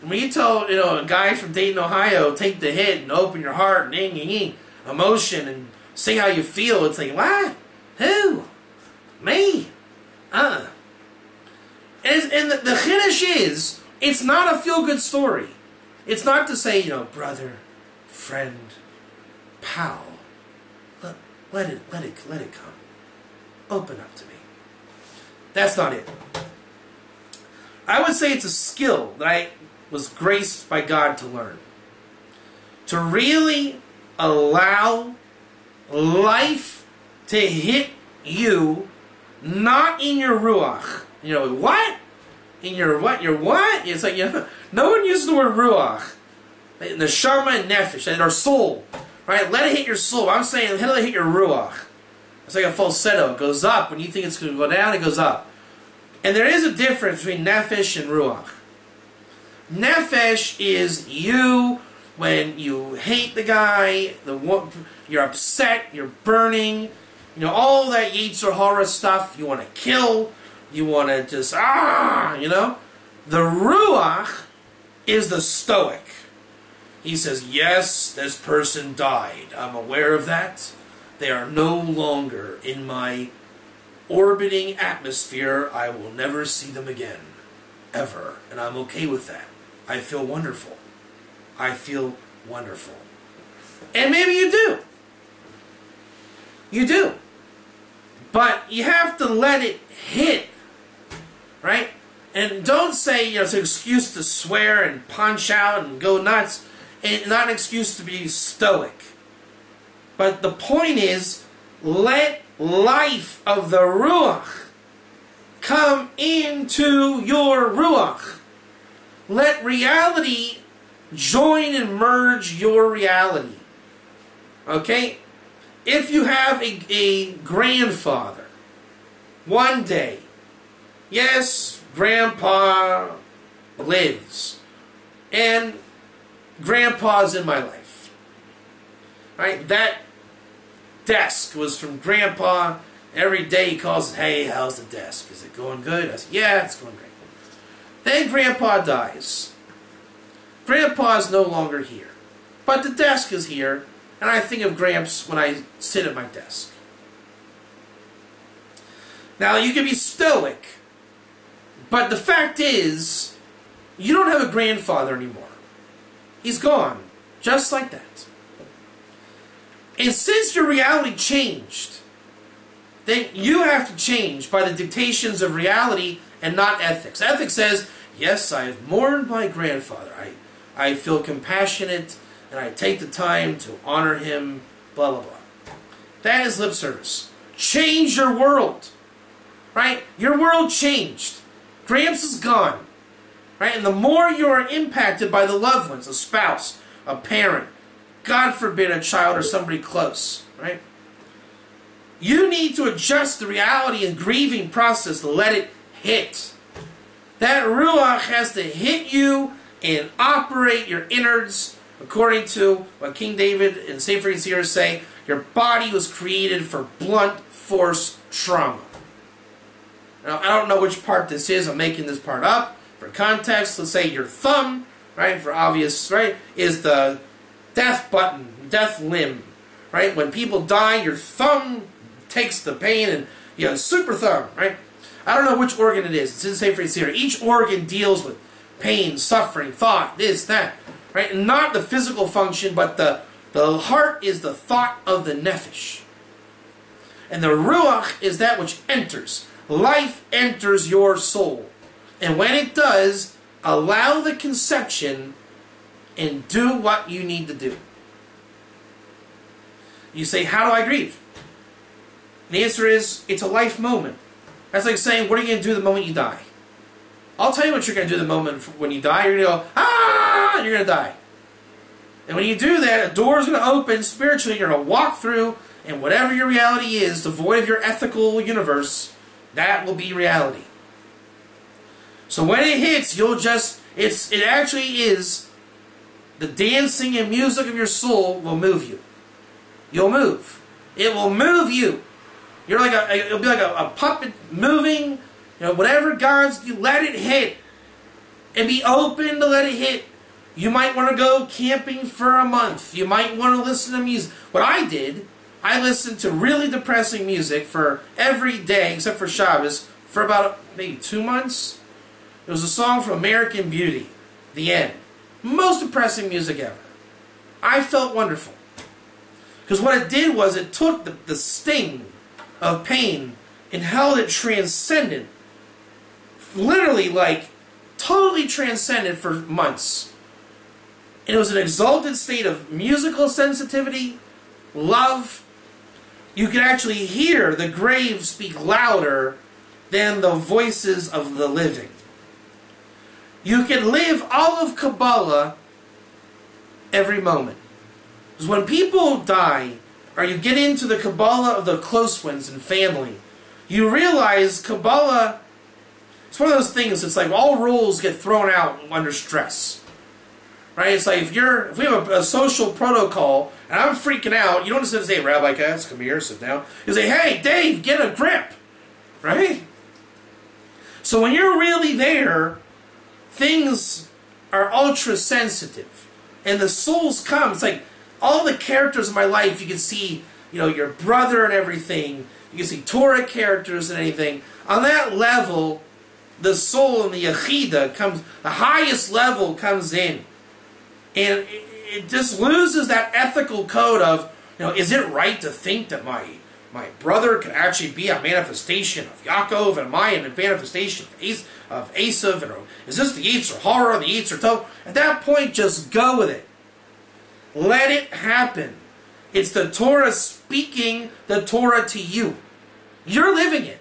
And when you tell a guy from Dayton, Ohio, take the hit and open your heart and emotion and say how you feel, it's like, what? Who? Me? And the chiddush is, it's not a feel-good story. It's not to say, brother, friend, pal, let it come. Open up to me. That's not it. I would say it's a skill that I was graced by God to learn. To really allow life to hit you, not in your ruach. What? In your what? Your what? It's like, no one uses the word ruach. The neshama and nefesh, and our soul. Right? Let it hit your soul. I'm saying, let it hit your ruach. It's like a falsetto. It goes up. When you think it's going to go down, it goes up. And there is a difference between nefesh and ruach. Nefesh is you when you hate the guy, you're upset, you're burning, all that Yetzer Hara stuff. You want to kill, you want to just, The ruach is the stoic. He says, yes, this person died. I'm aware of that. They are no longer in my orbiting atmosphere. I will never see them again. Ever. And I'm okay with that. I feel wonderful. I feel wonderful. And maybe you do. You do. But you have to let it hit. Right? And don't say, it's an excuse to swear and punch out and go nuts. And not an excuse to be stoic. But the point is, let life of the Ruach come into your Ruach. Let reality join and merge your reality. Okay? If you have a grandfather, one day, yes, Grandpa lives, and Grandpa's in my life. Right? That desk was from Grandpa. Every day he calls it, hey, how's the desk? Is it going good? I said, yeah, it's going great. Then Grandpa dies. Grandpa's no longer here. But the desk is here, and I think of Gramps when I sit at my desk. Now, you can be stoic, but the fact is, you don't have a grandfather anymore. He's gone, just like that. And since your reality changed, then you have to change by the dictations of reality and not ethics. Ethics says, yes, I have mourned my grandfather. I feel compassionate, and I take the time to honor him, blah, blah, blah. That is lip service. Change your world. Right? Your world changed. Gramps is gone. Right? And the more you are impacted by the loved ones, a spouse, a parent, God forbid a child or somebody close, right? You need to adjust the reality and grieving process to let it hit. That Ruach has to hit you and operate your innards according to what King David and Sefer Yetziros say. Your body was created for blunt force trauma. Now, I don't know which part this is. I'm making this part up. For context, let's say your thumb, right, for obvious, right, is the death button, death limb, right? When people die, your thumb takes the pain and, super thumb, right? I don't know which organ it is. It's in Sefer Yetziros. Each organ deals with pain, suffering, thought, this, that, right? And not the physical function, but the heart is the thought of the nefesh. And the ruach is that which enters. life enters your soul. And when it does, allow the conception and do what you need to do. You say, how do I grieve? The answer is, it's a life moment. That's like saying, what are you going to do the moment you die? I'll tell you what you're going to do the moment when you die. You're going to go, ah, and you're going to die. And when you do that, a door is going to open spiritually. You're going to walk through, and whatever your reality is, devoid of your ethical universe, that will be reality. So when it hits, you'll just, it actually is, the dancing and music of your soul will move you. You'll move. It will move you. You're like it'll be like a puppet moving, you know, whatever God's, you let it hit. And be open to let it hit. You might want to go camping for a month. You might want to listen to music. What I did, I listened to really depressing music for every day, except for Shabbos, for about maybe 2 months. It was a song from American Beauty, The End. Most depressing music ever. I felt wonderful. Because what it did was it took the sting of pain and held it transcendent. Literally, like, totally transcendent for months. And it was an exalted state of musical sensitivity, love. You could actually hear the grave speak louder than the voices of the living. You can live all of Kabbalah every moment. Because when people die, or you get into the Kabbalah of the close ones and family, you realize Kabbalah, it's one of those things, it's like all rules get thrown out under stress. Right? It's like if we have a social protocol, and I'm freaking out, you don't just say, Rabbi Katz, come here, sit down. You say, hey, Dave, get a grip. Right? So when you're really there, things are ultra sensitive. And the souls come. It's like all the characters in my life, you can see, you know, your brother and everything. You can see Torah characters and anything. On that level, the soul and the Yechida comes, the highest level comes in. And it just loses that ethical code of, you know, is it right to think that my brother could actually be a manifestation of Yaakov, and am I a manifestation of Esav? And is this the Yetzer Hara, the Yetzer Tov? At that point, just go with it. Let it happen. It's the Torah speaking the Torah to you. You're living it.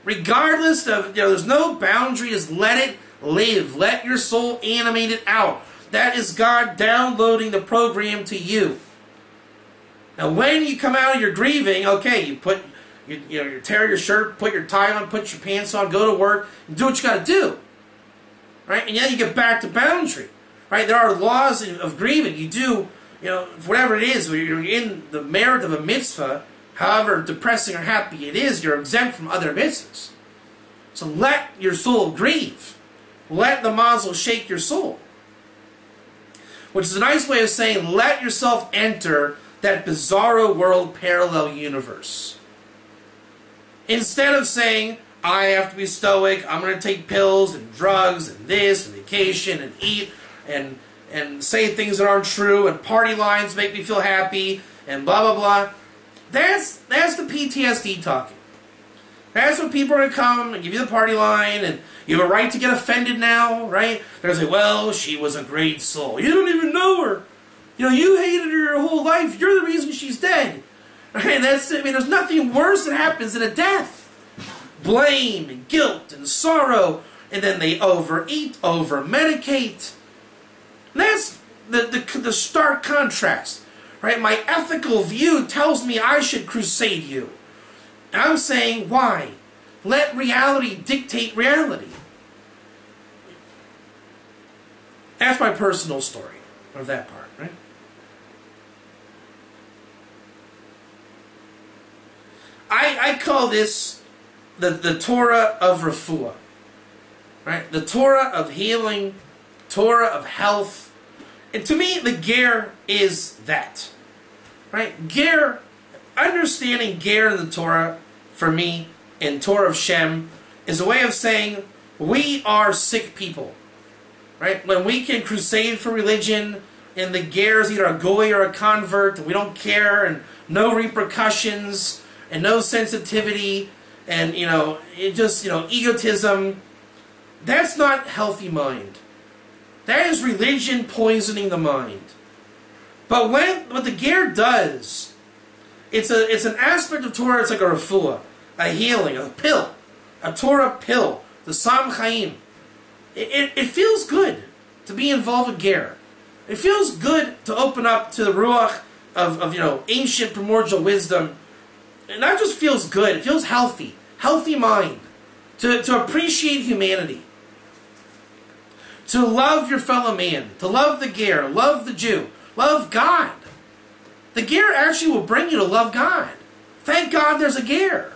Regardless of, you know, there's no boundary, just let it live. Let your soul animate it out. That is God downloading the program to you. Now, when you come out of your grieving, okay, you tear your shirt, put your tie on, put your pants on, go to work, and do what you got to do, right? And then you get back to boundary, right? There are laws of grieving. You do, you know, whatever it is, when you're in the merit of a mitzvah, however depressing or happy it is, you're exempt from other mitzvahs. So let your soul grieve. Let the mazel shake your soul. Which is a nice way of saying, let yourself enter that bizarro world parallel universe. Instead of saying, I have to be stoic, I'm going to take pills and drugs and this and vacation and eat and say things that aren't true and party lines make me feel happy and blah blah blah. That's the PTSD talking. That's when people are going to come and give you the party line, and you have a right to get offended now, right? They're going to say, well, she was a great soul. You don't even know her. You know, you hated her your whole life. You're the reason she's dead. Right? I mean, there's nothing worse that happens than a death. Blame and guilt and sorrow, and then they overeat, over-medicate. And that's the stark contrast. Right? My ethical view tells me I should crusade you. And I'm saying, why? Let reality dictate reality. That's my personal story of that part, right? I call this the Torah of refuah, right? The Torah of healing, Torah of health. And to me, the ger is that, right? Ger, understanding ger in the Torah, for me, in Torah of Shem, is a way of saying, we are sick people, right? When we can crusade for religion, and the ger is either a goy or a convert, and we don't care, and no repercussions, and no sensitivity, and it just egotism. That's not healthy mind. That is religion poisoning the mind. But what the ger does, it's an aspect of Torah. It's like a refuah, a healing, a pill, a Torah pill, the Sam Chaim. It feels good to be involved with ger. It feels good to open up to the ruach of ancient primordial wisdom. It not just feels good, it feels healthy mind, to appreciate humanity, to love your fellow man, to love the ger, love the Jew, love God. The ger actually will bring you to love God. Thank God there's a ger.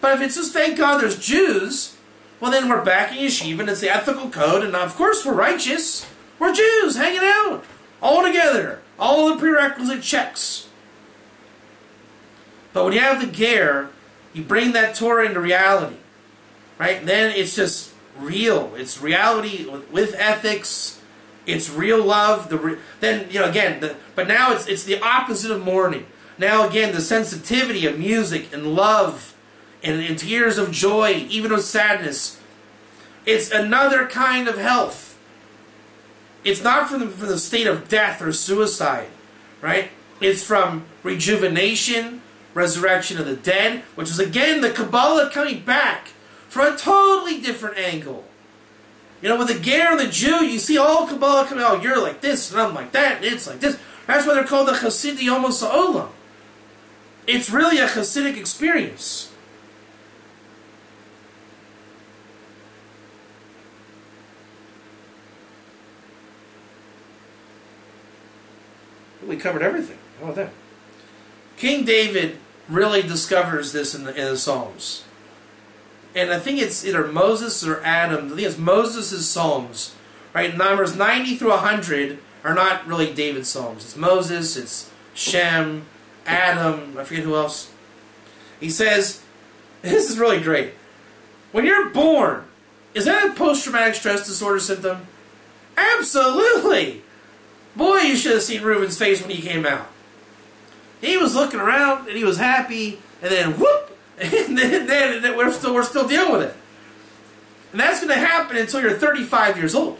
But if it's just thank God there's Jews, well then we're back in yeshiva and it's the ethical code, and of course we're righteous. We're Jews hanging out all together, all the prerequisite checks. But when you have the ger, you bring that Torah into reality, right? Then it's just real. It's reality with ethics. It's real love. But now it's the opposite of mourning. Now again, the sensitivity of music and love and tears of joy, even of sadness. It's another kind of health. It's not from the state of death or suicide, right? It's from rejuvenation, resurrection of the dead, which is again the Kabbalah coming back from a totally different angle. With the ger and the Jew, you see all Kabbalah coming, oh, you're like this, and I'm like that, and it's like this. That's why they're called the Chasidi Yomo Sa'olam. It's really a Hasidic experience. We covered everything. How about that? King David really discovers this in the Psalms. And I think it's either Moses or Adam. I think it's Moses' Psalms. Right? Numbers 90 through 100 are not really David's Psalms. It's Moses, it's Shem, Adam, I forget who else. He says, this is really great. When you're born, is that a post-traumatic stress disorder symptom? Absolutely! Boy, you should have seen Reuben's face when he came out. He was looking around and he was happy, and then whoop, and then we're still dealing with it. And that's going to happen until you're 35 years old.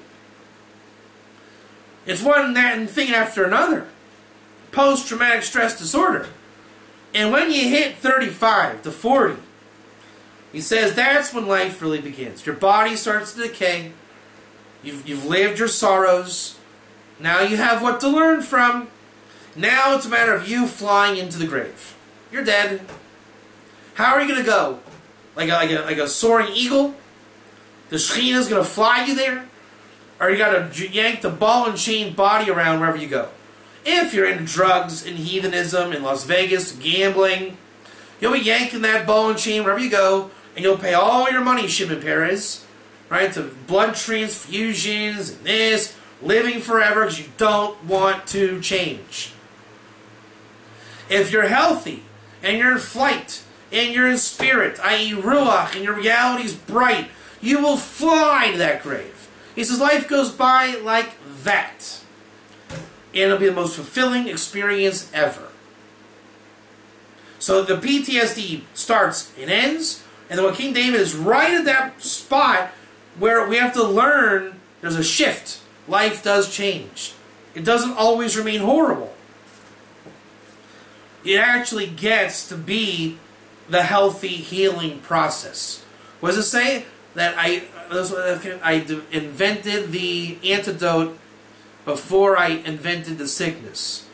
It's one thing after another. Post-traumatic stress disorder. And when you hit 35 to 40, he says that's when life really begins. Your body starts to decay. You've lived your sorrows. Now you have what to learn from. Now it's a matter of you flying into the grave. You're dead. How are you going to go? Like a soaring eagle? The Shekhinah is going to fly you there? Or you got to yank the ball and chain body around wherever you go? If you're into drugs and heathenism in Las Vegas, gambling, you'll be yanking that ball and chain wherever you go, and you'll pay all your money, Shimon Peres, right, to blood transfusions and this, living forever because you don't want to change. If you're healthy, and you're in flight, and you're in spirit, i.e. Ruach, and your reality is bright, you will fly to that grave. He says life goes by like that. And it'll be the most fulfilling experience ever. So the PTSD starts and ends, and then when King David is right at that spot where we have to learn there's a shift. Life does change. It doesn't always remain horrible. It actually gets to be the healthy healing process. What does it say? That I invented the antidote before I invented the sickness.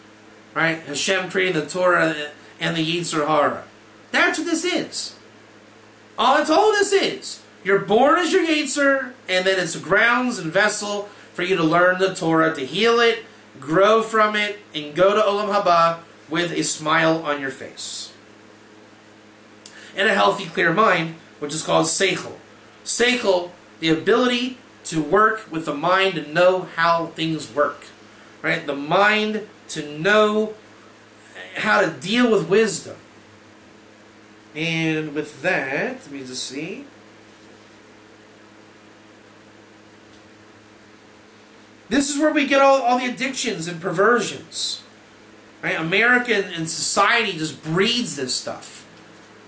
Right? Hashem created the Torah and the Yetzer Hara. That's what this is. That's all this is. You're born as your Yetzer, and then it's grounds and vessel for you to learn the Torah, to heal it, grow from it, and go to Olam Haba with a smile on your face. And a healthy, clear mind, which is called Seichel. Seichel, the ability to work with the mind and know how things work. Right? The mind to know how to deal with wisdom. And with that, let me just see. This is where we get all the addictions and perversions. Right? America and society just breeds this stuff.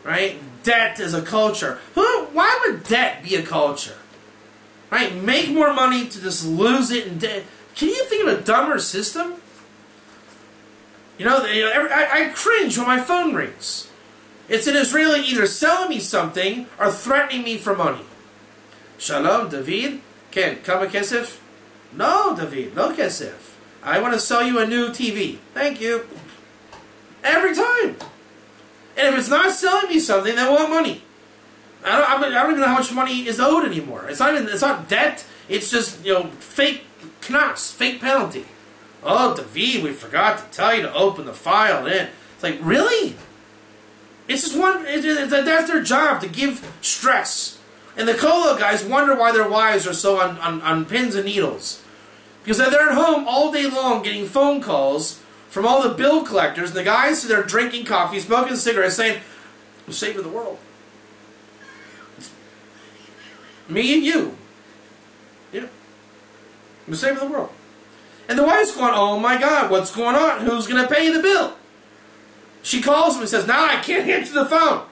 Right? debt as a culture. Why would debt be a culture? Right? Make more money to just lose it in debt. Can you think of a dumber system? I cringe when my phone rings. It's an Israeli either selling me something or threatening me for money. Shalom, David. Ken, kama kesef? No, David, no kesef. I want to sell you a new TV. Thank you. Every time. And if it's not selling me something, they want money. I don't even know how much money is owed anymore. It's not debt. It's just fake knas, fake penalty. Oh, David, we forgot to tell you to open the file. It's like, really? It's just that's their job, to give stress. And the Kolo guys wonder why their wives are so on pins and needles. Because they're at home all day long getting phone calls from all the bill collectors, and the guys sit there drinking coffee, smoking cigarettes, saying, I'm saving the world. Me and you. Yeah. I'm saving the world. And the wife's going, oh my God, what's going on? Who's going to pay the bill? She calls him and says, no, I can't answer the phone.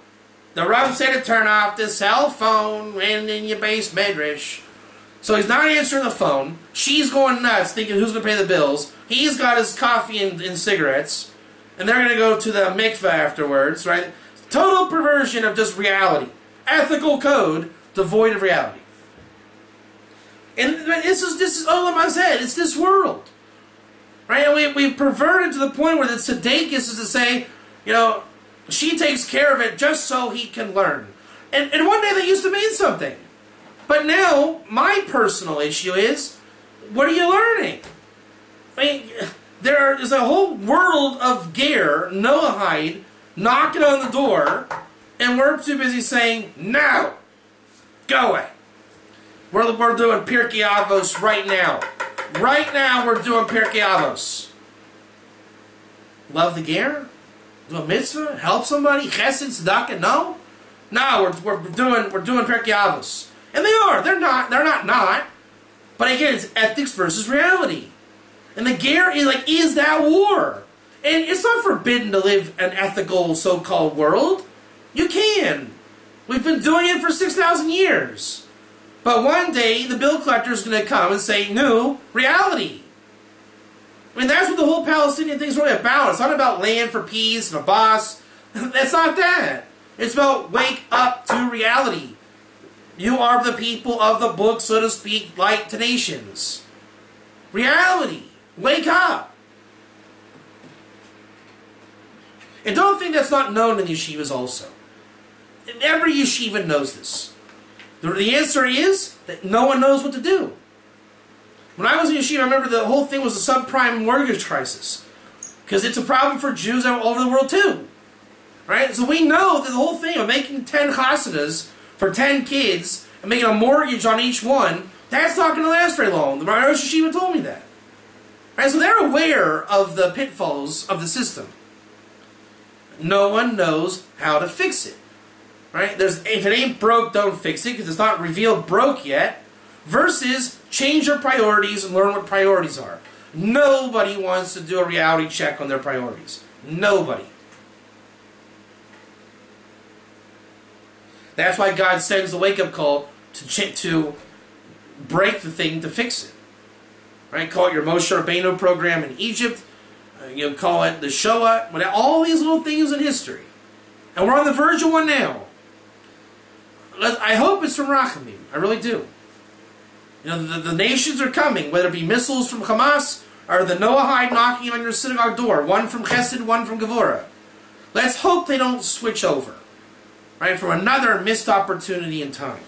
The Rav said to turn off the cell phone in your base medrash. So he's not answering the phone. She's going nuts, thinking who's going to pay the bills. He's got his coffee and cigarettes. And they're going to go to the mikveh afterwards, right? Total perversion of just reality. Ethical code devoid of reality. And this is Olam Hazeh. It's this world. Right? And we've perverted to the point where the tzedekis is to say, she takes care of it just so he can learn. And one day that used to mean something. But now, my personal issue is, what are you learning? I mean, there is a whole world of ger, Noahide, knocking on the door, and we're too busy saying, no, go away. We're doing Pirkei Avos right now. Right now, we're doing Pirkei Avos. Love the ger? Do a mitzvah? Help somebody? Chesed, tzedakah? No? No, we're doing Pirkei Avos. And they are. They're not. But again, it's ethics versus reality. And the ger is that war. And it's not forbidden to live an ethical so-called world. You can. We've been doing it for 6,000 years. But one day, the bill collector is going to come and say, no, reality. I mean, that's what the whole Palestinian thing is really about. It's not about land for peace and a boss. That's not that. It's about wake up to reality. You are the people of the book, so to speak, light to nations. Reality. Wake up. And don't think that's not known in yeshivas also. Every yeshiva knows this. The answer is that no one knows what to do. When I was in yeshiva, I remember the whole thing was a subprime mortgage crisis. Because it's a problem for Jews all over the world too. Right? So we know that the whole thing of making 10 chasanas for 10 kids and making a mortgage on each one, that's not going to last very long. The Rosh Yeshiva told me that. Right? So they're aware of the pitfalls of the system. No one knows how to fix it. Right? If it ain't broke, don't fix it, because it's not revealed broke yet. Versus change your priorities and learn what priorities are. Nobody wants to do a reality check on their priorities. Nobody. That's why God sends the wake-up call to break the thing, to fix it. Right? Call it your Moshe Rabbeinu program in Egypt. Call it the Shoah. All these little things in history. And we're on the verge of one now. I hope it's from Rachamim. I really do. The nations are coming, whether it be missiles from Hamas or the Noahide knocking on your synagogue door. One from Chesed, one from Gevurah. Let's hope they don't switch over. Right? From another missed opportunity in time.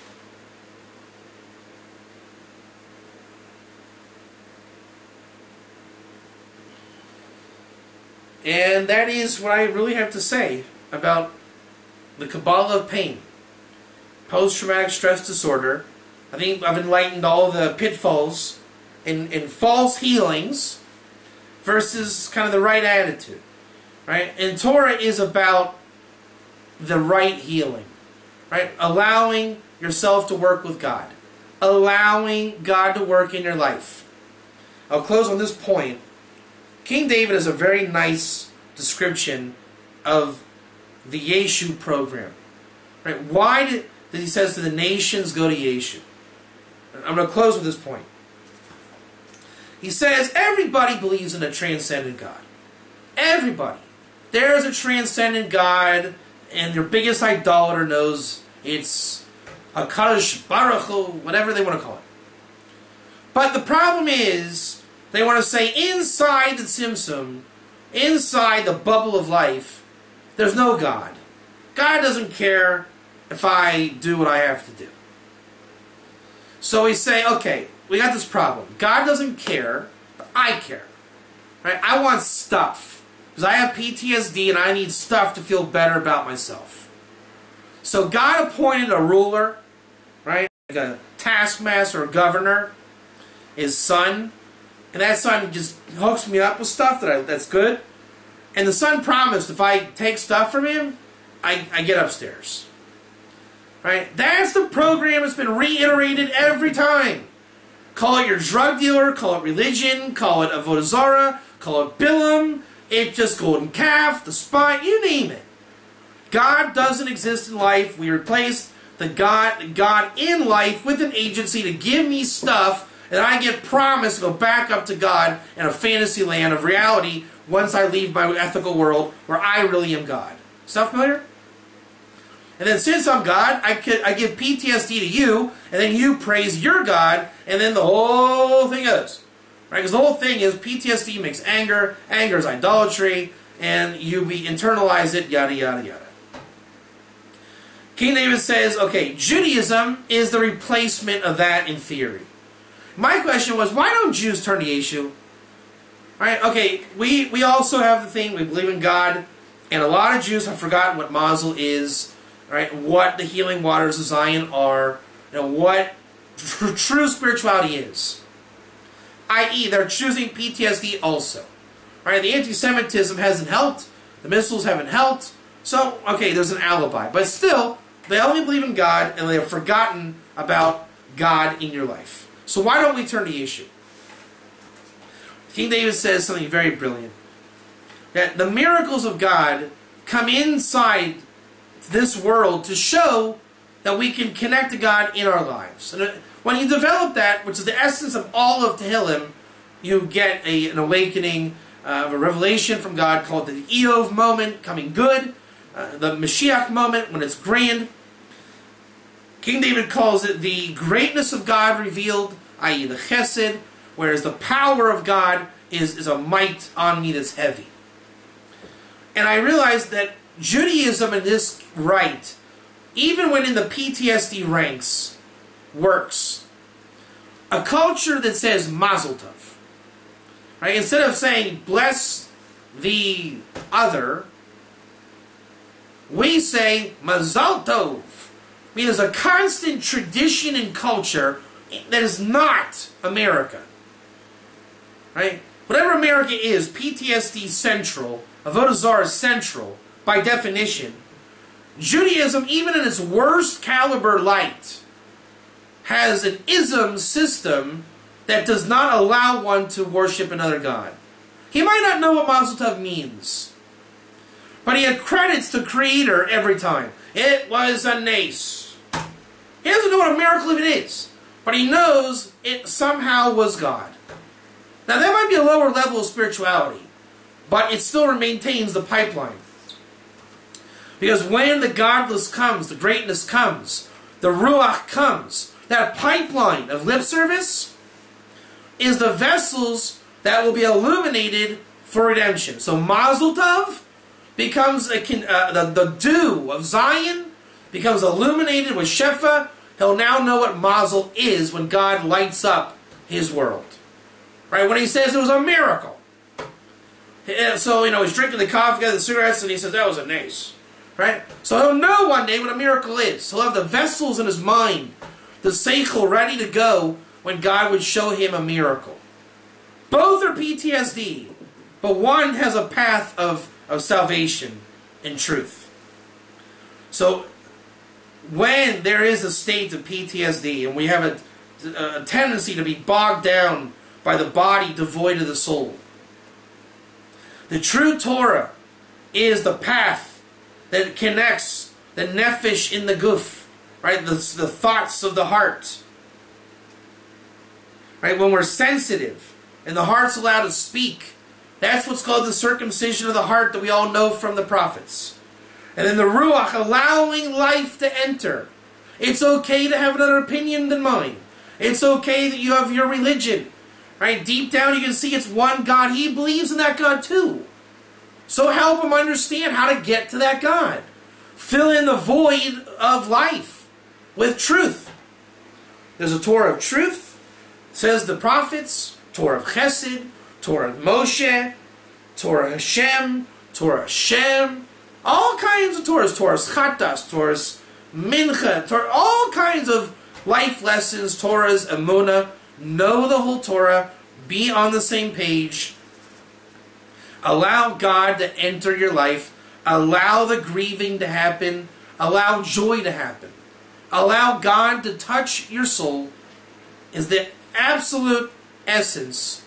And that is what I really have to say about the Kabbalah of pain. Post-traumatic stress disorder. I think I've enlightened all the pitfalls in false healings versus kind of the right attitude. Right? And Torah is about the right healing. Right? Allowing yourself to work with God. Allowing God to work in your life. I'll close on this point. King David has a very nice description of the Yeshu program. Right? Why did he says to the nations, go to Yeshu? I'm going to close with this point. He says everybody believes in a transcendent God. Everybody. There's a transcendent God, and your biggest idolater knows it's HaKadosh Baruch Hu, whatever they want to call it. But the problem is, they want to say inside the Tzimtzum, inside the bubble of life, there's no God. God doesn't care if I do what I have to do. So we say, okay, we got this problem. God doesn't care, but I care. Right? I want stuff. Because I have PTSD and I need stuff to feel better about myself. So God appointed a ruler, right? Like a taskmaster or governor, his son. And that son just hooks me up with stuff that's good. And the son promised if I take stuff from him, I get upstairs. Right? That's the program that's been reiterated every time. Call it your drug dealer, call it religion, call it Avodah Zarah, call it Bilam, it's just golden calf, the spy, you name it. God doesn't exist in life. We replace the God in life with an agency to give me stuff, and I get promised to go back up to God in a fantasy land of reality once I leave my ethical world where I really am God. Sound familiar? And then since I'm God, I give PTSD to you, and then you praise your God, and then the whole thing goes. Right? Because the whole thing is PTSD makes anger, anger is idolatry, and we internalize it, yada, yada, yada. King David says, okay, Judaism is the replacement of that in theory. My question was, why don't Jews turn to Yeshu? Right? Okay, we also have the thing, we believe in God, and a lot of Jews have forgotten what Mazel is, right? What the healing waters of Zion are, what true spirituality is. I.e., they're choosing PTSD also. Right? The anti-Semitism hasn't helped, the missiles haven't helped, so, okay, there's an alibi. But still, they only believe in God, and they have forgotten about God in your life. So why don't we turn to Yeshu? King David says something very brilliant. That the miracles of God come inside this world to show that we can connect to God in our lives. And when you develop that, which is the essence of all of Tehillim, you get an awakening, a revelation from God called the Eov moment, coming good, the Mashiach moment when it's grand. King David calls it the greatness of God revealed, i.e. the chesed, whereas the power of God is a might on me that's heavy. And I realized that Judaism in this rite, even when in the PTSD ranks, works. A culture that says Mazel Tov, right? Instead of saying bless the other, we say Mazal Tov. I mean, there's a constant tradition and culture that is not America. Right? Whatever America is, PTSD central, Avodah Zarah central, by definition. Judaism, even in its worst caliber light, has an ism system that does not allow one to worship another God. He might not know what Mazel Tov means, but he accredits the Creator every time. It was a nace. He doesn't know what a miracle even is, but he knows it somehow was God. Now that might be a lower level of spirituality, but it still maintains the pipeline. Because when the godless comes, the greatness comes, the Ruach comes, that pipeline of lip service is the vessels that will be illuminated for redemption. So Mazel Tov becomes the dew of Zion, becomes illuminated with Shefa. He'll now know what Mazel is when God lights up his world. Right? When he says it was a miracle. So, he's drinking the coffee, got the cigarettes, and he says, that was a nace. Right? So he'll know one day what a miracle is. He'll have the vessels in his mind, the seichel ready to go when God would show him a miracle. Both are PTSD, but one has a path of salvation and truth. So when there is a state of PTSD and we have a tendency to be bogged down by the body devoid of the soul, the true Torah is the path that connects the nefesh in the guf, right? The thoughts of the heart. Right? When we're sensitive and the heart's allowed to speak, that's what's called the circumcision of the heart that we all know from the prophets. And then the ruach, allowing life to enter. It's okay to have another opinion than mine. It's okay that you have your religion. Right? Deep down you can see it's one God. He believes in that God too. So help him understand how to get to that God. Fill in the void of life with truth. There's a Torah of truth, says the prophets, Torah of Chesed, Torah of Moshe, Torah Hashem, Torah Hashem, all kinds of Torahs, Torah's Chatas, Torah's Mincha, Torah, all kinds of life lessons, Torah's Emunah. Know the whole Torah, be on the same page, allow God to enter your life, allow the grieving to happen, allow joy to happen, allow God to touch your soul is the absolute essence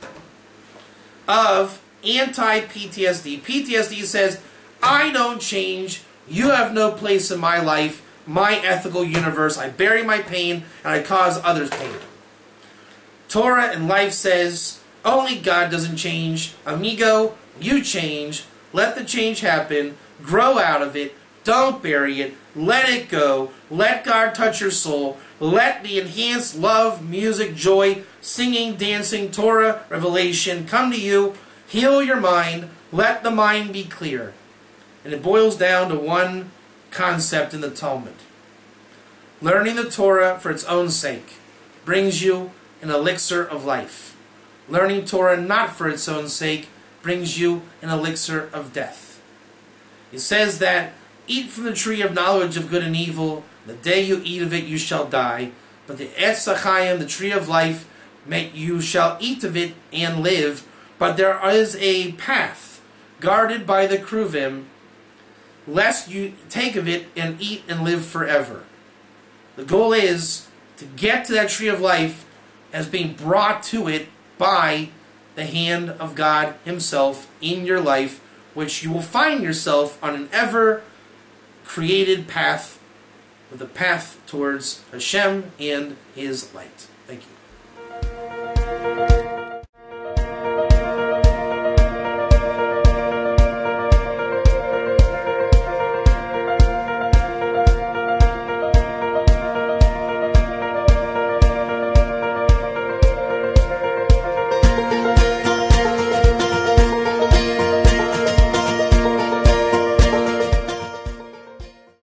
of anti-PTSD. PTSD says, I don't change, you have no place in my life, my ethical universe, I bury my pain and I cause others pain. Torah and life says, only God doesn't change. Amigo, you change. Let the change happen. Grow out of it. Don't bury it. Let it go. Let God touch your soul. Let the enhanced love, music, joy, singing, dancing, Torah, revelation come to you. Heal your mind. Let the mind be clear. And it boils down to one concept in the Talmud. Learning the Torah for its own sake brings you an elixir of life. Learning Torah not for its own sake brings you an elixir of death. It says that, eat from the tree of knowledge of good and evil, the day you eat of it you shall die, but the Etz HaChaim, the tree of life, you shall eat of it and live, but there is a path guarded by the Kruvim, lest you take of it and eat and live forever. The goal is to get to that tree of life as being brought to it by the hand of God Himself in your life, which you will find yourself on an ever-created path, with a path towards Hashem and His light.